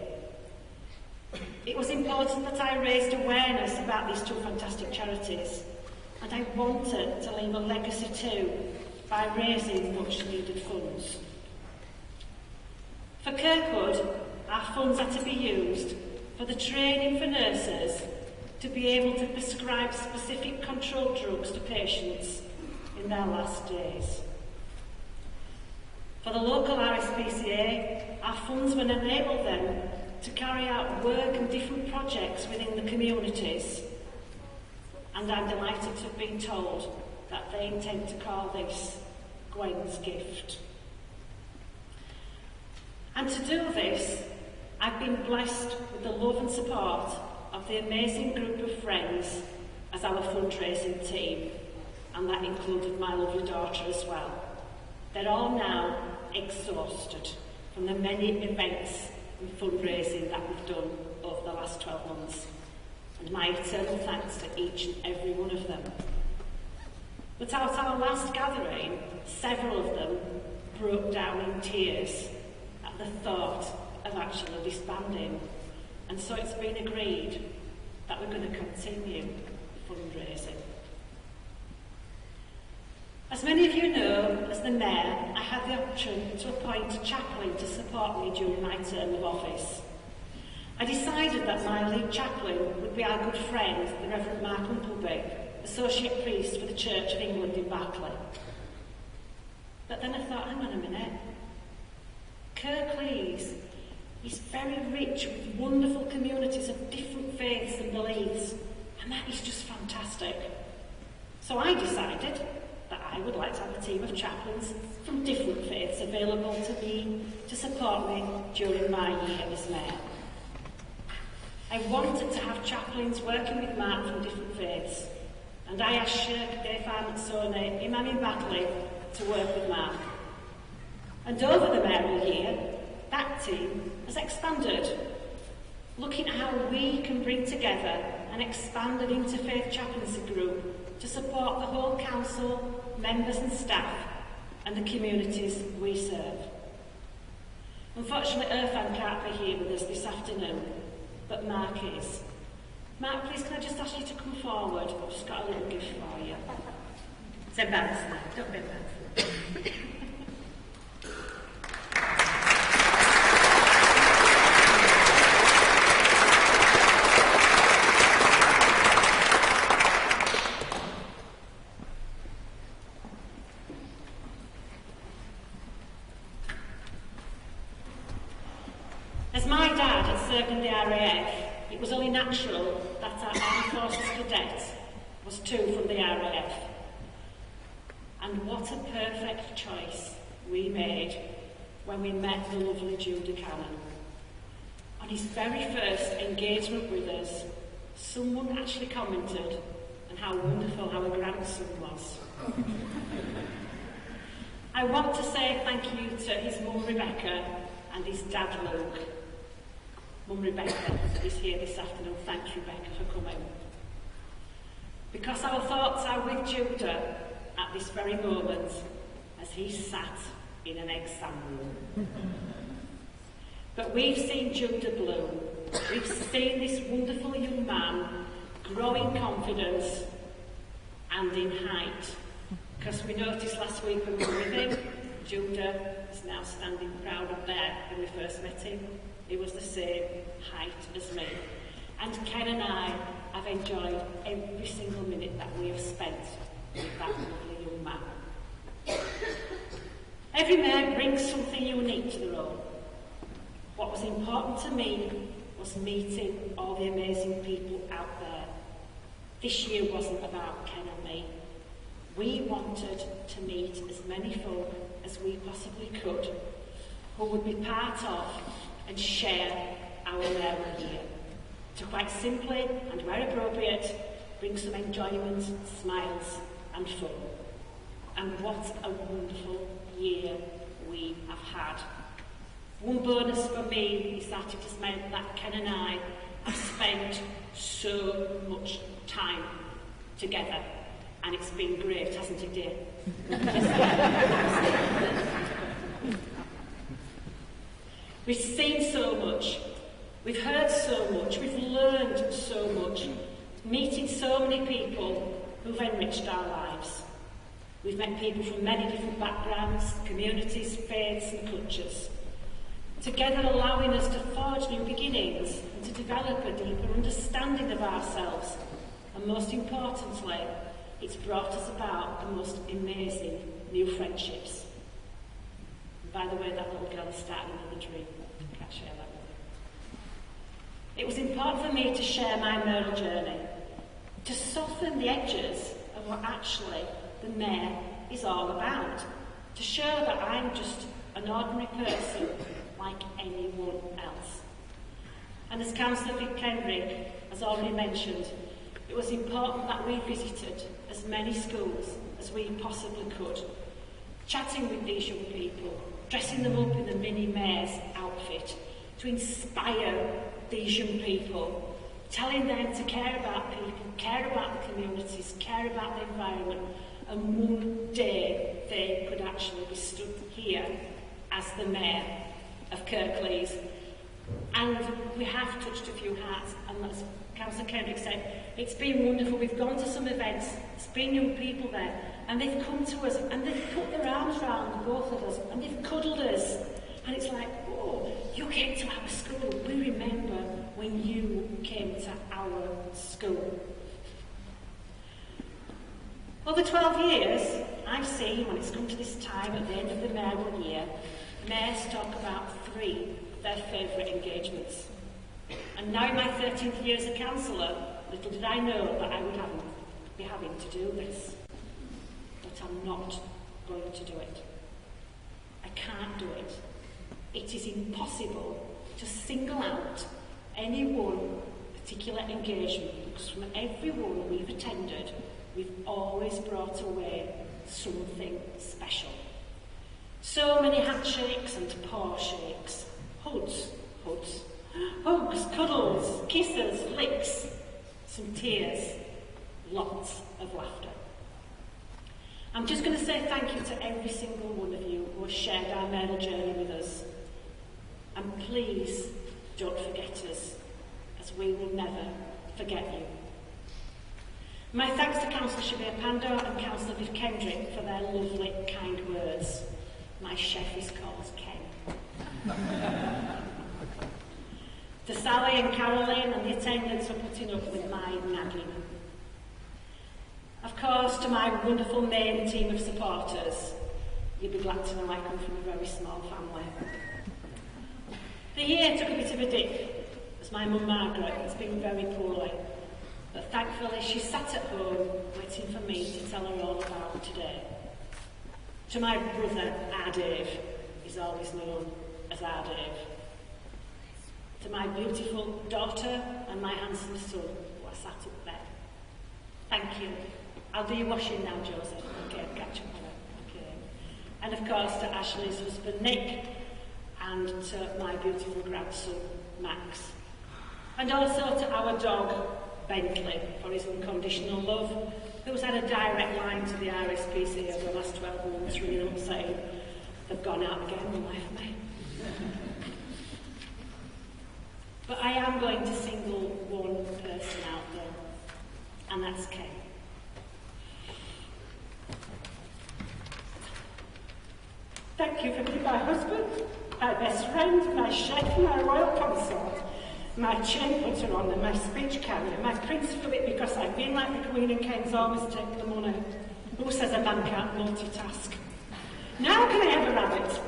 It was important that I raised awareness about these two fantastic charities, and I wanted to leave a legacy too by raising much needed funds. For Kirkwood, our funds are to be used for the training for nurses to be able to prescribe specific controlled drugs to patients in their last days. For the local RSPCA, our funds will enable them to carry out work and different projects within the communities. And I'm delighted to have been told that they intend to call this Gwen's Gift. And to do this, I've been blessed with the love and support of the amazing group of friends as our fundraising team, and that included my lovely daughter as well. They're all now exhausted from the many events and fundraising that we've done over the last 12 months, and my eternal thanks to each and every one of them. But at our last gathering, several of them broke down in tears at the thought of actually disbanding, and so it's been agreed that we're going to continue fundraising. As many of you know, as the Mayor, I had the option to appoint a chaplain to support me during my term of office. I decided that my lead chaplain would be our good friend, the Reverend Mark Umpleby, Associate Priest for the Church of England in Batley. But then I thought, hang on a minute, Kirklees is very rich with wonderful communities of different faiths and beliefs, and that is just fantastic. So I decided that I would like to have a team of chaplains from different faiths available to me to support me during my year as mayor. I wanted to have chaplains working with Mark from different faiths, and I asked Shirk, Defan, Sone, Imam in Batley to work with Mark. And over the mayoral year, that team has expanded, looking at how we can bring together and expand an interfaith chaplaincy group to support the whole council, members and staff, and the communities we serve. Unfortunately, Irfan can't be here with us this afternoon, but Mark is. Mark, please can I just ask you to come forward? I've just got a little gift for you. It's embarrassing, don't be embarrassed. As my dad had served in the RAF, it was only natural that our Armed Forces cadet was too from the RAF. And what a perfect choice we made when we met the lovely Judah Cannon. On his very first engagement with us, someone actually commented on how wonderful our grandson was. I want to say thank you to his mum Rebecca and his dad Luke. Mum Rebecca is here this afternoon. Thanks, Rebecca, for coming. Because our thoughts are with Judah at this very moment as he sat in an exam room. But we've seen Judah bloom. We've seen this wonderful young man grow in confidence and in height. Because we noticed last week when we were with him, Judah is now standing proud up there when we first met him. He was the same height as me. And Ken and I have enjoyed every single minute that we have spent with that lovely young man. Every mayor brings something unique to the role. What was important to me was meeting all the amazing people out there. This year wasn't about Ken and me. We wanted to meet as many folk as we possibly could who would be part of and share our mayoral year, to quite simply, and where appropriate, bring some enjoyment, smiles and fun. And what a wonderful year we have had. One bonus for me is that it has meant that Ken and I have spent so much time together, and it's been great, hasn't it, dear? We've seen so much, we've heard so much, we've learned so much, meeting so many people who've enriched our lives. We've met people from many different backgrounds, communities, faiths and cultures, together allowing us to forge new beginnings and to develop a deeper understanding of ourselves. And most importantly, it's brought us about the most amazing new friendships. By the way, that little girl is starting another dream. I can't share that with you. It was important for me to share my mayoral journey, to soften the edges of what actually the mayor is all about, to show that I'm just an ordinary person like anyone else. And as Councillor Vic Kenrick has already mentioned, it was important that we visited as many schools as we possibly could, chatting with these young people, dressing them up in the mini mayor's outfit to inspire these young people, telling them to care about people, care about the communities, care about the environment, and one day they could actually be stood here as the mayor of Kirklees. And we have touched a few hearts, and as Councillor Kendrick said, it's been wonderful. We've gone to some events, there's been young people there, and they've come to us and they've put their arms around both of us and they've cuddled us. And it's like, oh, you came to our school. We remember when you came to our school. Over 12 years, I've seen, when it's come to this time at the end of the mayoral year, mayors talk about 3 their favourite engagements. And now in my 13th year as a councillor, little did I know that I would be having to do this. But I'm not going to do it. I can't do it. It is impossible to single out any one particular engagement, because from every one we've attended, we've always brought away something special. So many handshakes and paw shakes, hugs, cuddles, kisses, licks, some tears, lots of laughter. I'm just going to say thank you to every single one of you who has shared our mayoral journey with us. And please don't forget us, as we will never forget you. My thanks to Councillor Shabir Pandor and Councillor Viv Kendrick for their lovely, kind words. My chef is called Ken. To Sally and Caroline and the attendants for putting up with my nagging. Of course, to my wonderful main team of supporters. You'll be glad to know I come from a very small family. The year took a bit of a dip, as my mum Margaret has been very poorly, but thankfully she sat at home waiting for me to tell her all about today. To my brother, our Dave, he's always known as our Dave. To my beautiful daughter and my handsome son, who are sat up there. Thank you. I'll do your washing now, Joseph. Okay, catch up on it. Okay. And of course to Ashley's husband, Nick, and to my beautiful grandson, Max. And also to our dog, Bentley, for his unconditional love, who's had a direct line to the RSPC over the last 12 months, ringing up saying, they've gone out again and left me. But I am going to single one person out though, and that's Kay. Thank you for being my husband, my best friend, my chef, my royal consort, my chain putter on and my speech carrier, my Prince Philip because I've been like the Queen and Ken's always take the money. Who says a man can't multitask? Now can I have a rabbit?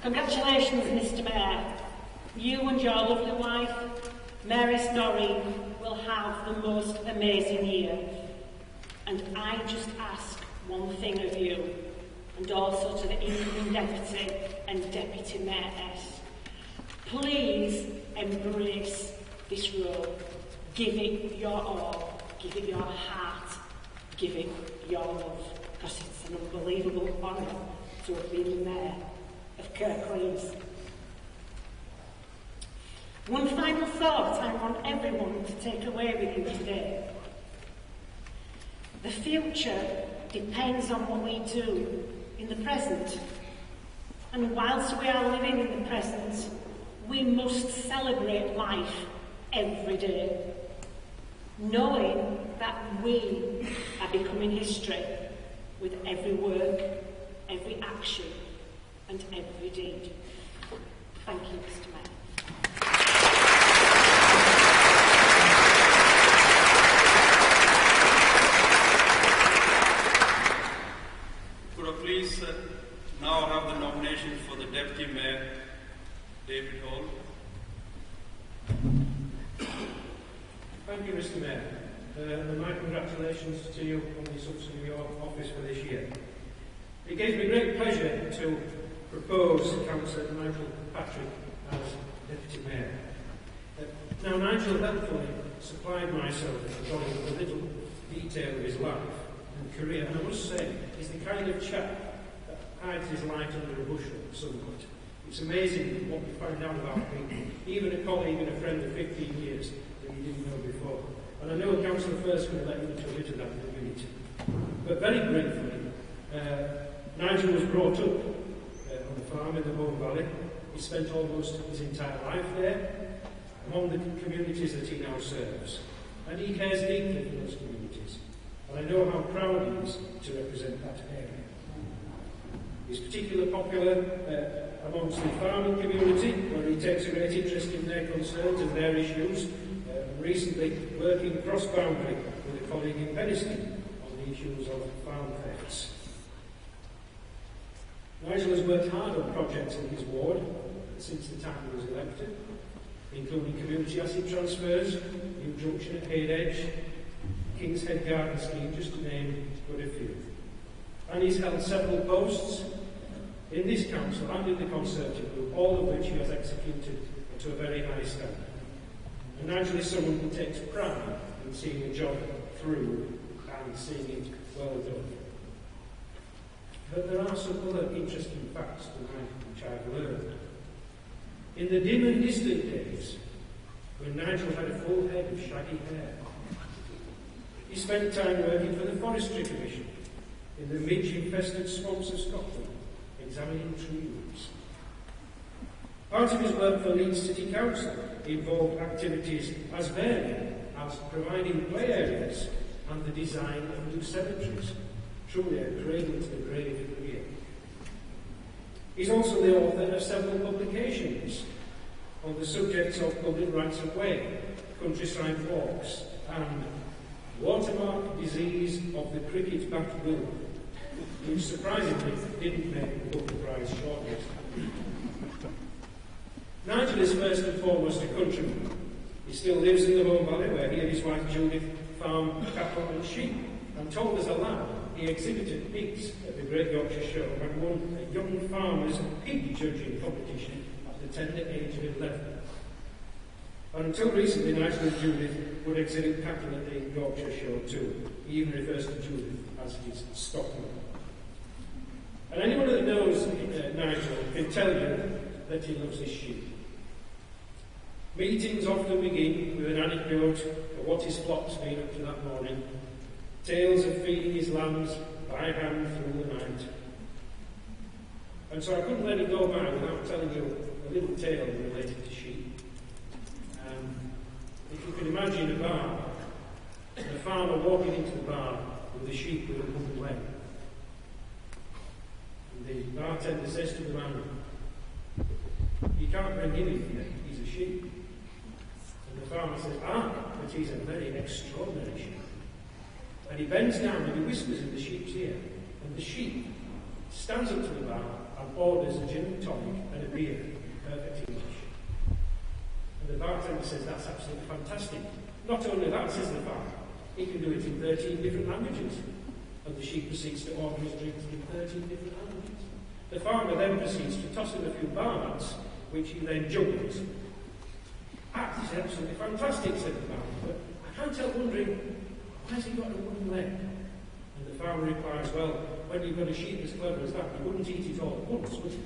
Congratulations, Mr. Mayor. You and your lovely wife, Mary Noreen, will have the most amazing year. And I just ask one thing of you, and also to the incoming deputy and deputy mayoress. Please embrace this role. Give it your all. Give it your heart. Give it your love. Because it's an unbelievable honour to have been the mayor of Kirklees. One final thought I want everyone to take away with you today. The future depends on what we do in the present. And whilst we are living in the present, we must celebrate life every day, knowing that we are becoming history with every work, every action, and every deed. Thank you, Mr. Mayor. Could I please now have the nomination for the Deputy Mayor, David Hall. Thank you, Mr. Mayor. And my congratulations to you on the assumption of your office for this year. It gives me great pleasure to propose Councillor Nigel Patrick as Deputy Mayor. Now, Nigel helpfully supplied myself with a little detail of his life and career, and I must say, he's the kind of chap that hides his light under a bushel somewhat. It's amazing what we find out about people, even a colleague and a friend of 15 years that you didn't know before. And I know Councillor First will let you into a bit of that in a minute. But very briefly, Nigel was brought up on a farm in the Home Valley. He spent almost his entire life there, among the communities that he now serves. And he cares deeply for those communities. And I know how proud he is to represent that area. He's particularly popular amongst the farming community, where he takes a great interest in their concerns and their issues. Recently, working cross-boundary with a colleague in Penistone on the issues of farm thefts. Nigel has worked hard on projects in his ward since the time he was elected, including community asset transfers, New Junction at Hayedge, King's Head Garden Scheme, just to name but a few. And he's held several posts in this council and in the Conservative group, all of which he has executed to a very high standard. And Nigel is someone who takes pride in seeing a job through and seeing it well done. But there are some other interesting facts tonight which I've learned. In the dim and distant days, when Nigel had a full head of shaggy hair, he spent time working for the Forestry Commission in the midge-infested swamps of Scotland, examining tree roots. Part of his work for Leeds City Council involved activities as varied as providing play areas and the design of new cemeteries, truly a cradle-to-the-grave career. He's also the author of several publications on the subjects of public rights of way, countryside walks, and watermark disease of the cricket-backed bull, which surprisingly didn't make the Booker Prize shortlist. Nigel is first and foremost a countryman. He still lives in the Home Valley, where he and his wife Judith farm cattle and sheep, and told us aloud he exhibited pigs at the Great Yorkshire Show and won a young farmer's pig judging competition at the tender age of 11. And until recently, Nigel and Judith would exhibit cattle at the Yorkshire Show too. He even refers to Judith as his stockman. And anyone that knows Nigel can tell you that he loves his sheep. Meetings often begin with an anecdote of what his flock's been up to that morning, tales of feeding his lambs by hand through the night. And so I couldn't let it go by without telling you a little tale related to sheep. If you can imagine a barn, the farmer walking into the barn with a sheep with a wooden leg. And the bartender says to the man, "You can't bring him in here, he's a sheep." And the farmer says, but he's a very extraordinary sheep. And he bends down and he whispers in the sheep's ear, and the sheep stands up to the bar and orders a gin and tonic and a beer in perfect English. And the bartender says, "That's absolutely fantastic." Not only that, says the farmer, he can do it in 13 different languages. And the sheep proceeds to order his drinks in 13 different languages. The farmer then proceeds to toss him a few bar mats, which he then juggles. This is absolutely fantastic, said the farmer, but I can't help wondering, why has he got a wooden leg? And the farmer replies, "Well, when you've got a sheep as clever as that, you wouldn't eat it all at once, would you?"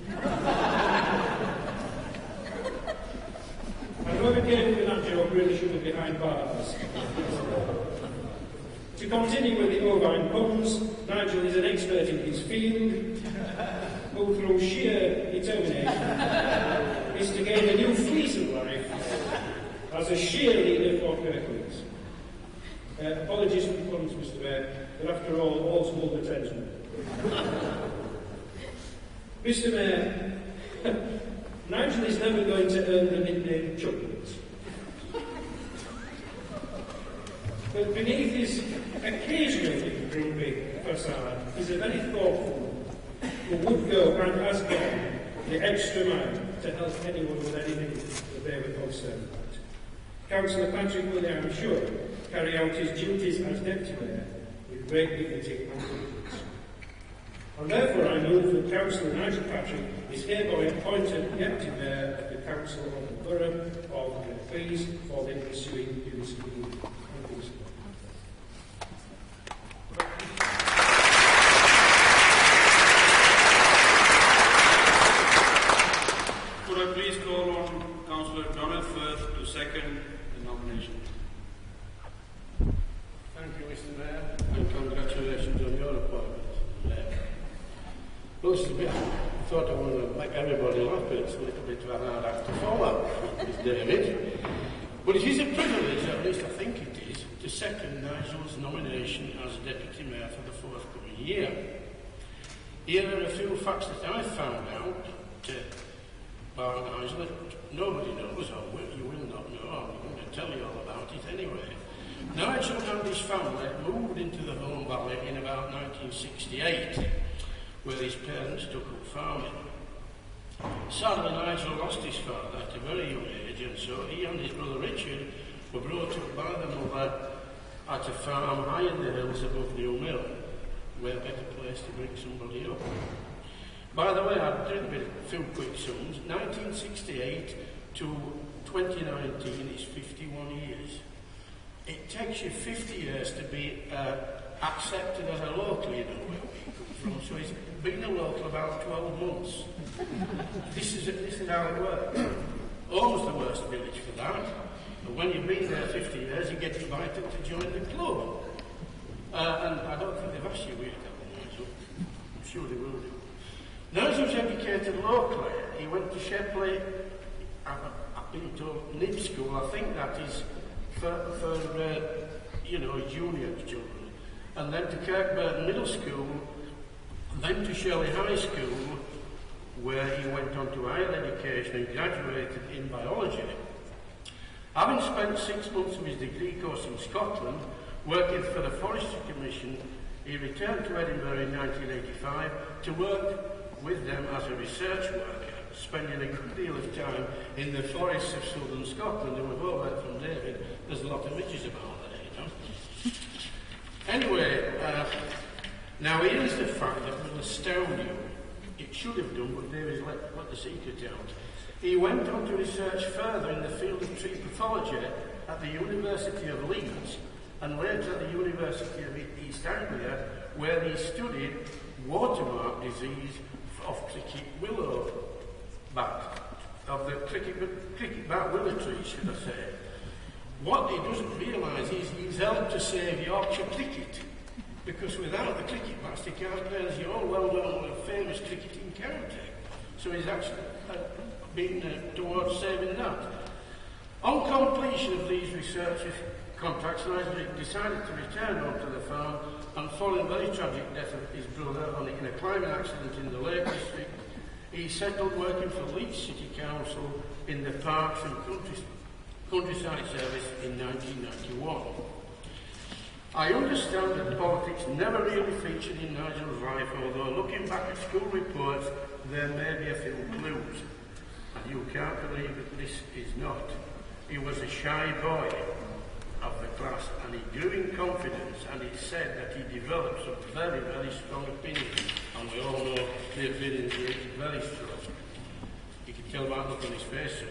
And whoever came with that joke really should be behind bars. To continue with the ovine puns, Nigel is an expert in his field, who through sheer determination is to gain a new fleece of life as a sheer leader for Kirklees. Apologies for the puns, Mr. Mayor, but after all's hold attention. Mr. Mayor, Nigel is never going to earn the nickname Chuckles. But beneath his occasionally grumpy facade is a very thoughtful one who would go and has gone the extra mile to help anyone with anything that they were concerned about. Councillor Patrick will, I am sure, carry out his duties as Deputy Mayor with great dignity and confidence. And therefore I move that Councillor Nigel Patrick is hereby appointed Deputy Mayor of the Council of the Borough of Kirklees for the ensuing municipal year. Thank you, Mr. Could I please call on Councillor Donald Firth to second the nomination? Thank you, Mr. Mayor, and congratulations on your appointment. Well, this is a bit, I thought I wanted to make everybody laugh, but it's a little bit of a hard act to follow, Mr. David. But it is a privilege, at least I think it is, to second Nigel's nomination as Deputy Mayor for the forthcoming year. Here are a few facts that I found out about Nigel that nobody knows, or you will not know, I'm going to tell you all about it anyway. Nigel and his family moved into the Home Valley in about 1968. where his parents took up farming. Sadly, Nigel lost his father at a very young age, and so he and his brother Richard were brought up by the mother at a farm high in the hills above New Mill. Where better place to bring somebody up. By the way, I've done a few quick sums. 1968 to 2019 is 51 years. It takes you 50 years to be accepted as a local, you know, where we come from. So he's been a local about 12 months. This is how it works. Almost the worst village for that. But when you've been there 50 years, you get invited to join the club. And I don't think they've asked you yet, Nigel. I'm sure they will do. Nigel was educated locally. He went to Shepley, I've been told, Nib School. I think that is for junior children. And then to Kirkburton Middle School, then to Shirley High School, where he went on to higher education and graduated in biology. Having spent 6 months of his degree course in Scotland, working for the Forestry Commission, he returned to Edinburgh in 1985 to work with them as a research worker, spending a good deal of time in the forests of southern Scotland. And we've all heard from David, there's a lot of midges about there, you know. Anyway, now here's the fact that will astound you. It should have done, but David's let the secret out. He went on to research further in the field of tree pathology at the University of Leeds, and later at the University of East Anglia, where he studied watermark disease of cricket willow bat, of the cricket bat willow tree, should I say. What he doesn't realise is he's helped to save Yorkshire cricket, because without the cricket bats, they can't play, as you're all well known, a famous cricketing county. So he's actually been towards saving that. On completion of these research contacts, Nigel decided to return home to the farm, and following the very tragic death of his brother in a climbing accident in the Lake District, he settled working for Leeds City Council in the Parks and Countryside Service in 1991. I understand that politics never really featured in Nigel's life, although looking back at school reports, there may be a few clues. And you can't believe that this is not. He was a shy boy of the class, and he grew in confidence, and it's said that he developed some very, very strong opinions, and we all know the opinions are very strong. You can tell by the look on his face.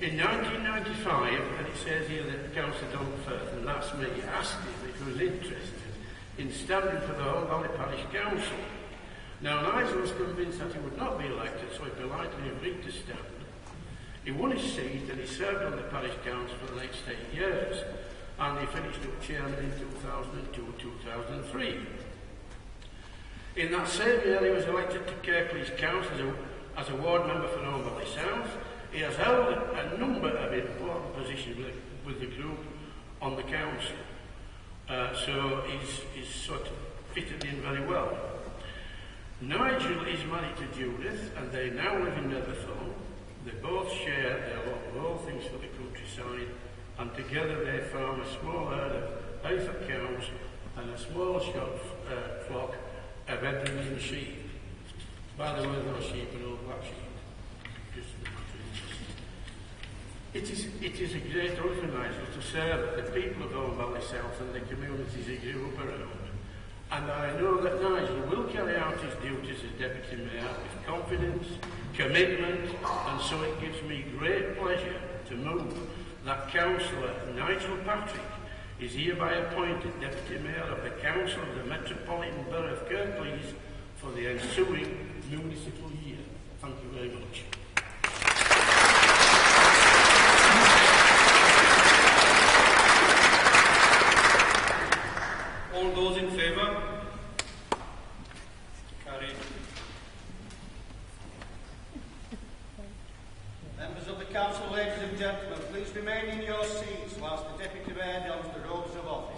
In 1995, and it says here that Councillor Don Firth, and that's me, asked him if he was interested in standing for the whole Valley Parish Council. Now, Nigel was convinced that he would not be elected, so he politely agreed to stand. He won his seat and he served on the parish council for the next 8 years, and he finished up chairman in 2002-2003. In that same year, he was elected to Kirklees Council as a ward member for Home Valley South. He has held a number of important positions with the group on the council, so he's sort of fitted in very well. Nigel is married to Judith, and they now live in Netherthorne. They both share their love of all things for the countryside, and together they farm a small herd of Hayford cows and a small flock of Edmonton sheep. By the way, those sheep are all black sheep. It is a great honour for Nigel to serve the people of Home Valley South and the communities he grew up around. And I know that Nigel will carry out his duties as Deputy Mayor with confidence, commitment, and so it gives me great pleasure to move that Councillor Nigel Patrick is hereby appointed Deputy Mayor of the Council of the Metropolitan Borough of Kirklees for the ensuing municipal year. Thank you very much. All those in favour? Carried. Members of the Council, ladies and gentlemen, please remain in your seats whilst the Deputy Mayor dons the robes of office.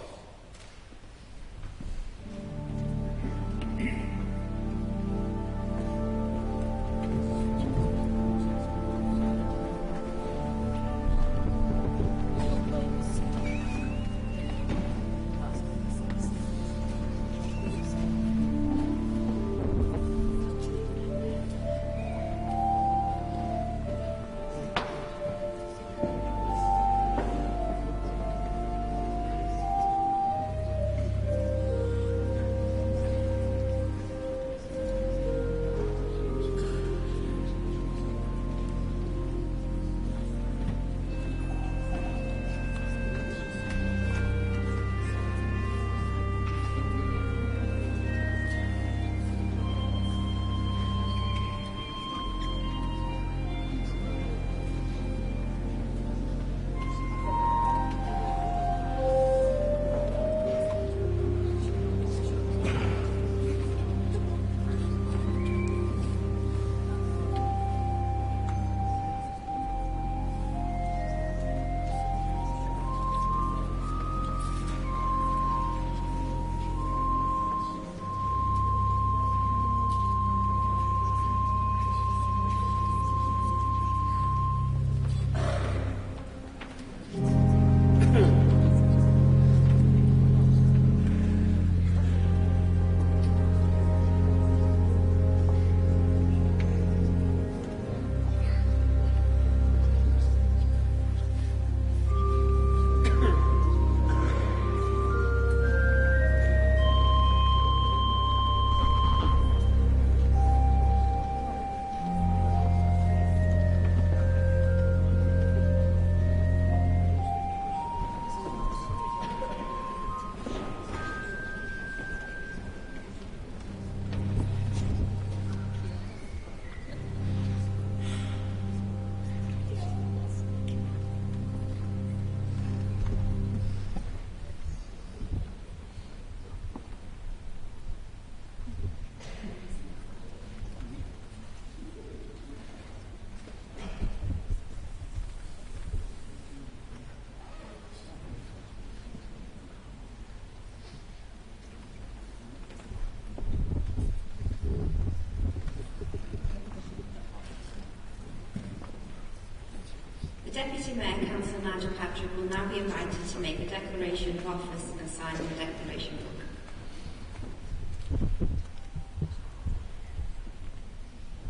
The Deputy Mayor, Councillor Nigel Patrick, will now be invited to make a declaration of office and sign the declaration book.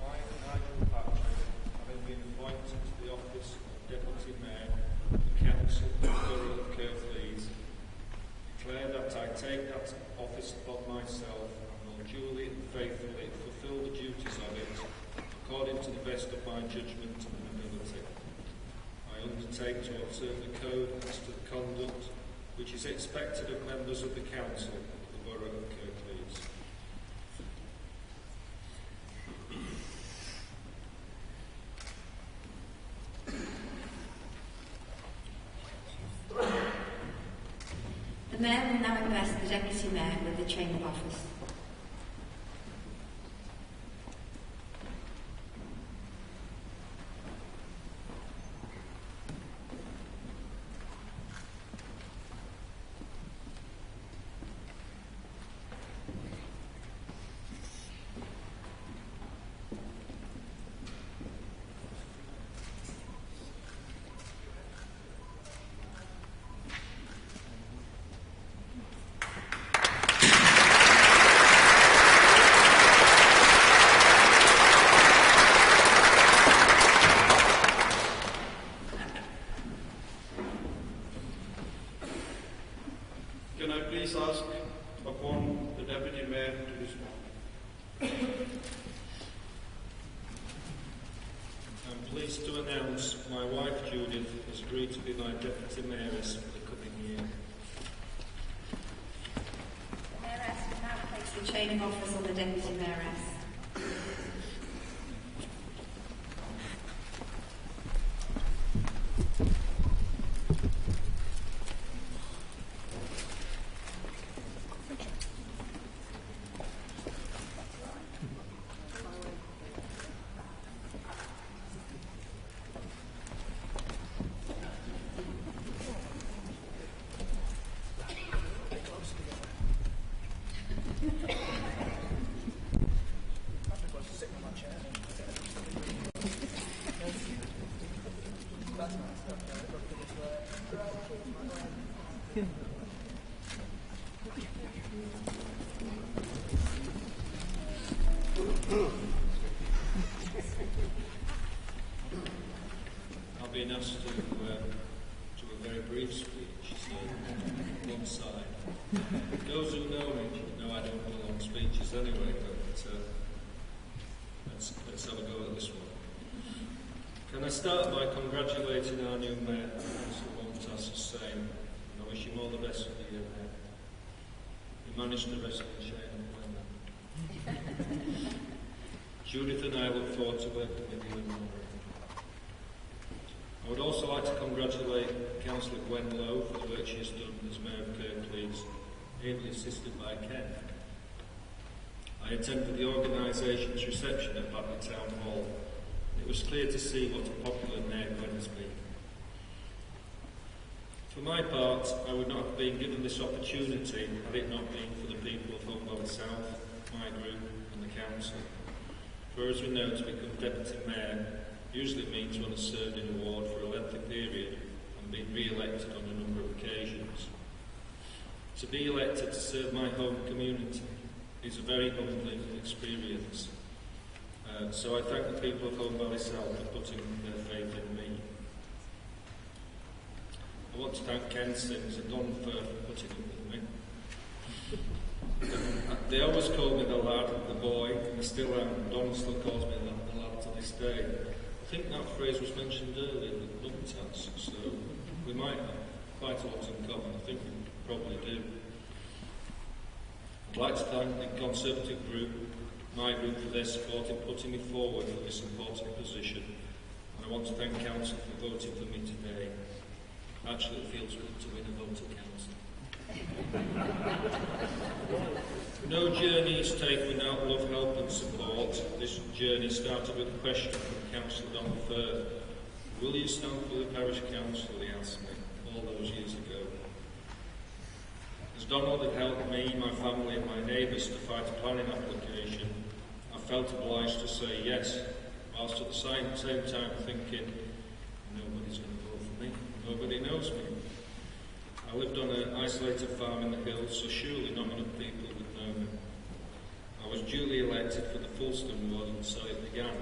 I, Nigel Patrick, having been appointed to the office of Deputy Mayor of the Council of the Borough of Kirklees, declare that I take that office upon myself and will duly and faithfully fulfil the duties of it according to the best of my judgment and ability. I undertake to observe the code as to the conduct which is expected of members of the Council of the Borough of Kirklees. The Mayor will now invest the Deputy Mayor with the chain of office. Can I please ask upon the Deputy Mayor to respond? I'm pleased to announce my wife Judith has agreed to be my Deputy Mayoress for the coming year. The Mayoress will now place the chain of office on the Deputy Mayoress. I've been asked to do a very brief speech, so one side. Those who know me know I don't do long speeches anyway, but let's have a go at this one. Can I start by congratulating our new Mayor, Councillor Montas Hussain, and I wish him all the best for the year ahead. He managed to wrestle the chain of women. Judith and I look forward to working with you in more. I would also like to congratulate Councillor Gwen Lowe for the work she has done as Mayor of Kirklees, ably assisted by Ken. I attended the organisation's reception at Batley Town Hall. It was clear to see what a popular Mayor Gwen has been. For my part, I would not have been given this opportunity had it not been for the people of Home Valley South, my group and the Council. For as we know, to become Deputy Mayor usually means one has served in a ward for a lengthy period and been re-elected on a number of occasions. To be elected to serve my home community is a very humbling experience. So I thank the people of Home Valley South for putting their faith in me. I want to thank Ken Sims and Don for putting up with me. They always called me the lad, the boy, and I still am. Don still calls me the lad to this day. I think that phrase was mentioned earlier with Montas, so we might have quite a lot in common. I think we probably do. I'd like to thank the Conservative group, my group, for their support in putting me forward for this important position, and I want to thank Council for voting for me today. Actually, it feels good to win a vote at Council. No journey is taken without love, help and support. This journey started with a question from Councillor Donald Firth. Will you stand for the parish council, he asked me, all those years ago. As Donald had helped me, my family and my neighbours to fight a planning application, I felt obliged to say yes, whilst at the same time thinking, nobody's going to nobody knows me. I lived on an isolated farm in the hills, so surely not enough people would know me. I was duly elected for the Fulston ward, and so it began.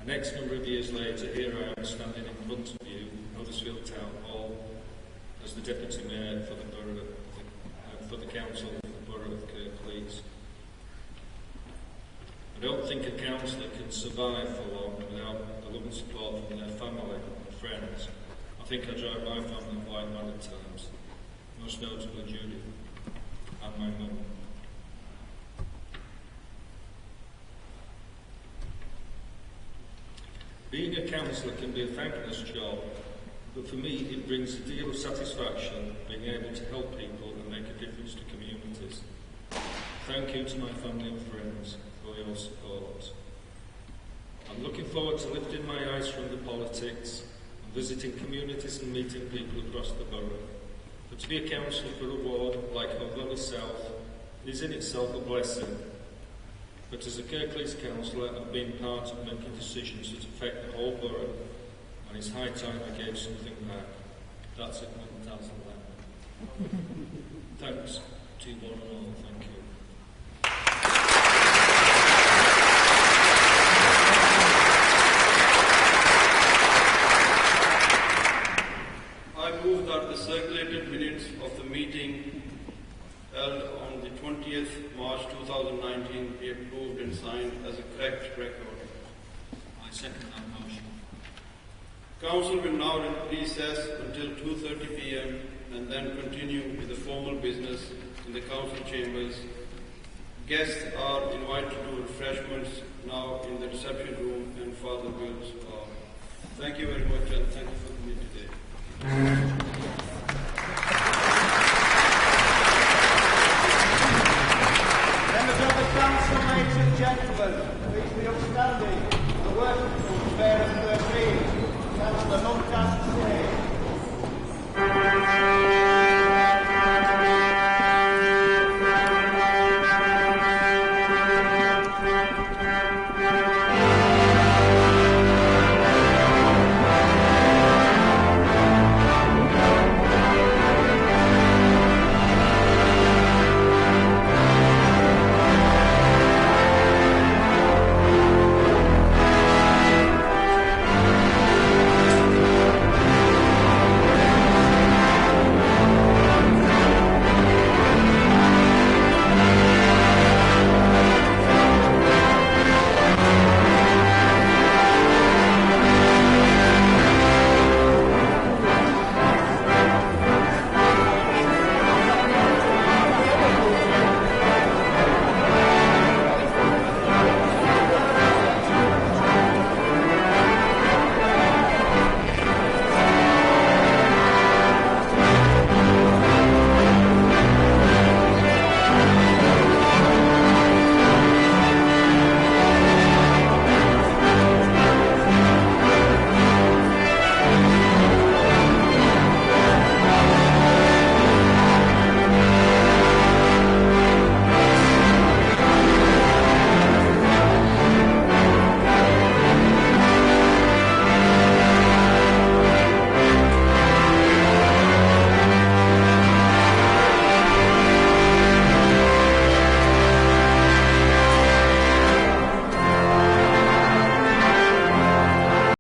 The next number of years later, here I am standing in front of you, Huddersfield Town Hall, as the Deputy Mayor for the borough, for the Council of the Borough of Kirklees. I don't think a councillor can survive for long without the love and support from their family and friends. I think I drive my family quite mad at times, most notably Judy and my mum. Being a councillor can be a thankless job, but for me it brings a deal of satisfaction being able to help people and make a difference to communities. Thank you to my family and friends for your support. I'm looking forward to lifting my eyes from the politics and visiting communities and meeting people across the borough. But to be a councillor for a ward like Hull Valley South is in itself a blessing. But as a Kirklees councillor, I've been part of making decisions that affect the whole borough, and it's high time I gave something back. That's it, 1,000 land. Thanks to you one and all. Thank you. I move that the circulated minutes of the meeting held on the 20th March 2019 be approved and signed as a correct record. I second that motion. Council will now recess until 2:30 p.m. and then continue with the formal business in the council chambers. Guests are invited to refreshments now in the reception room and Father Will's bar. Thank you very much, and thank you for coming today. Members of the council, ladies and gentlemen, please be upstanding. The working group fair of 13. Councillor Mumtaz today.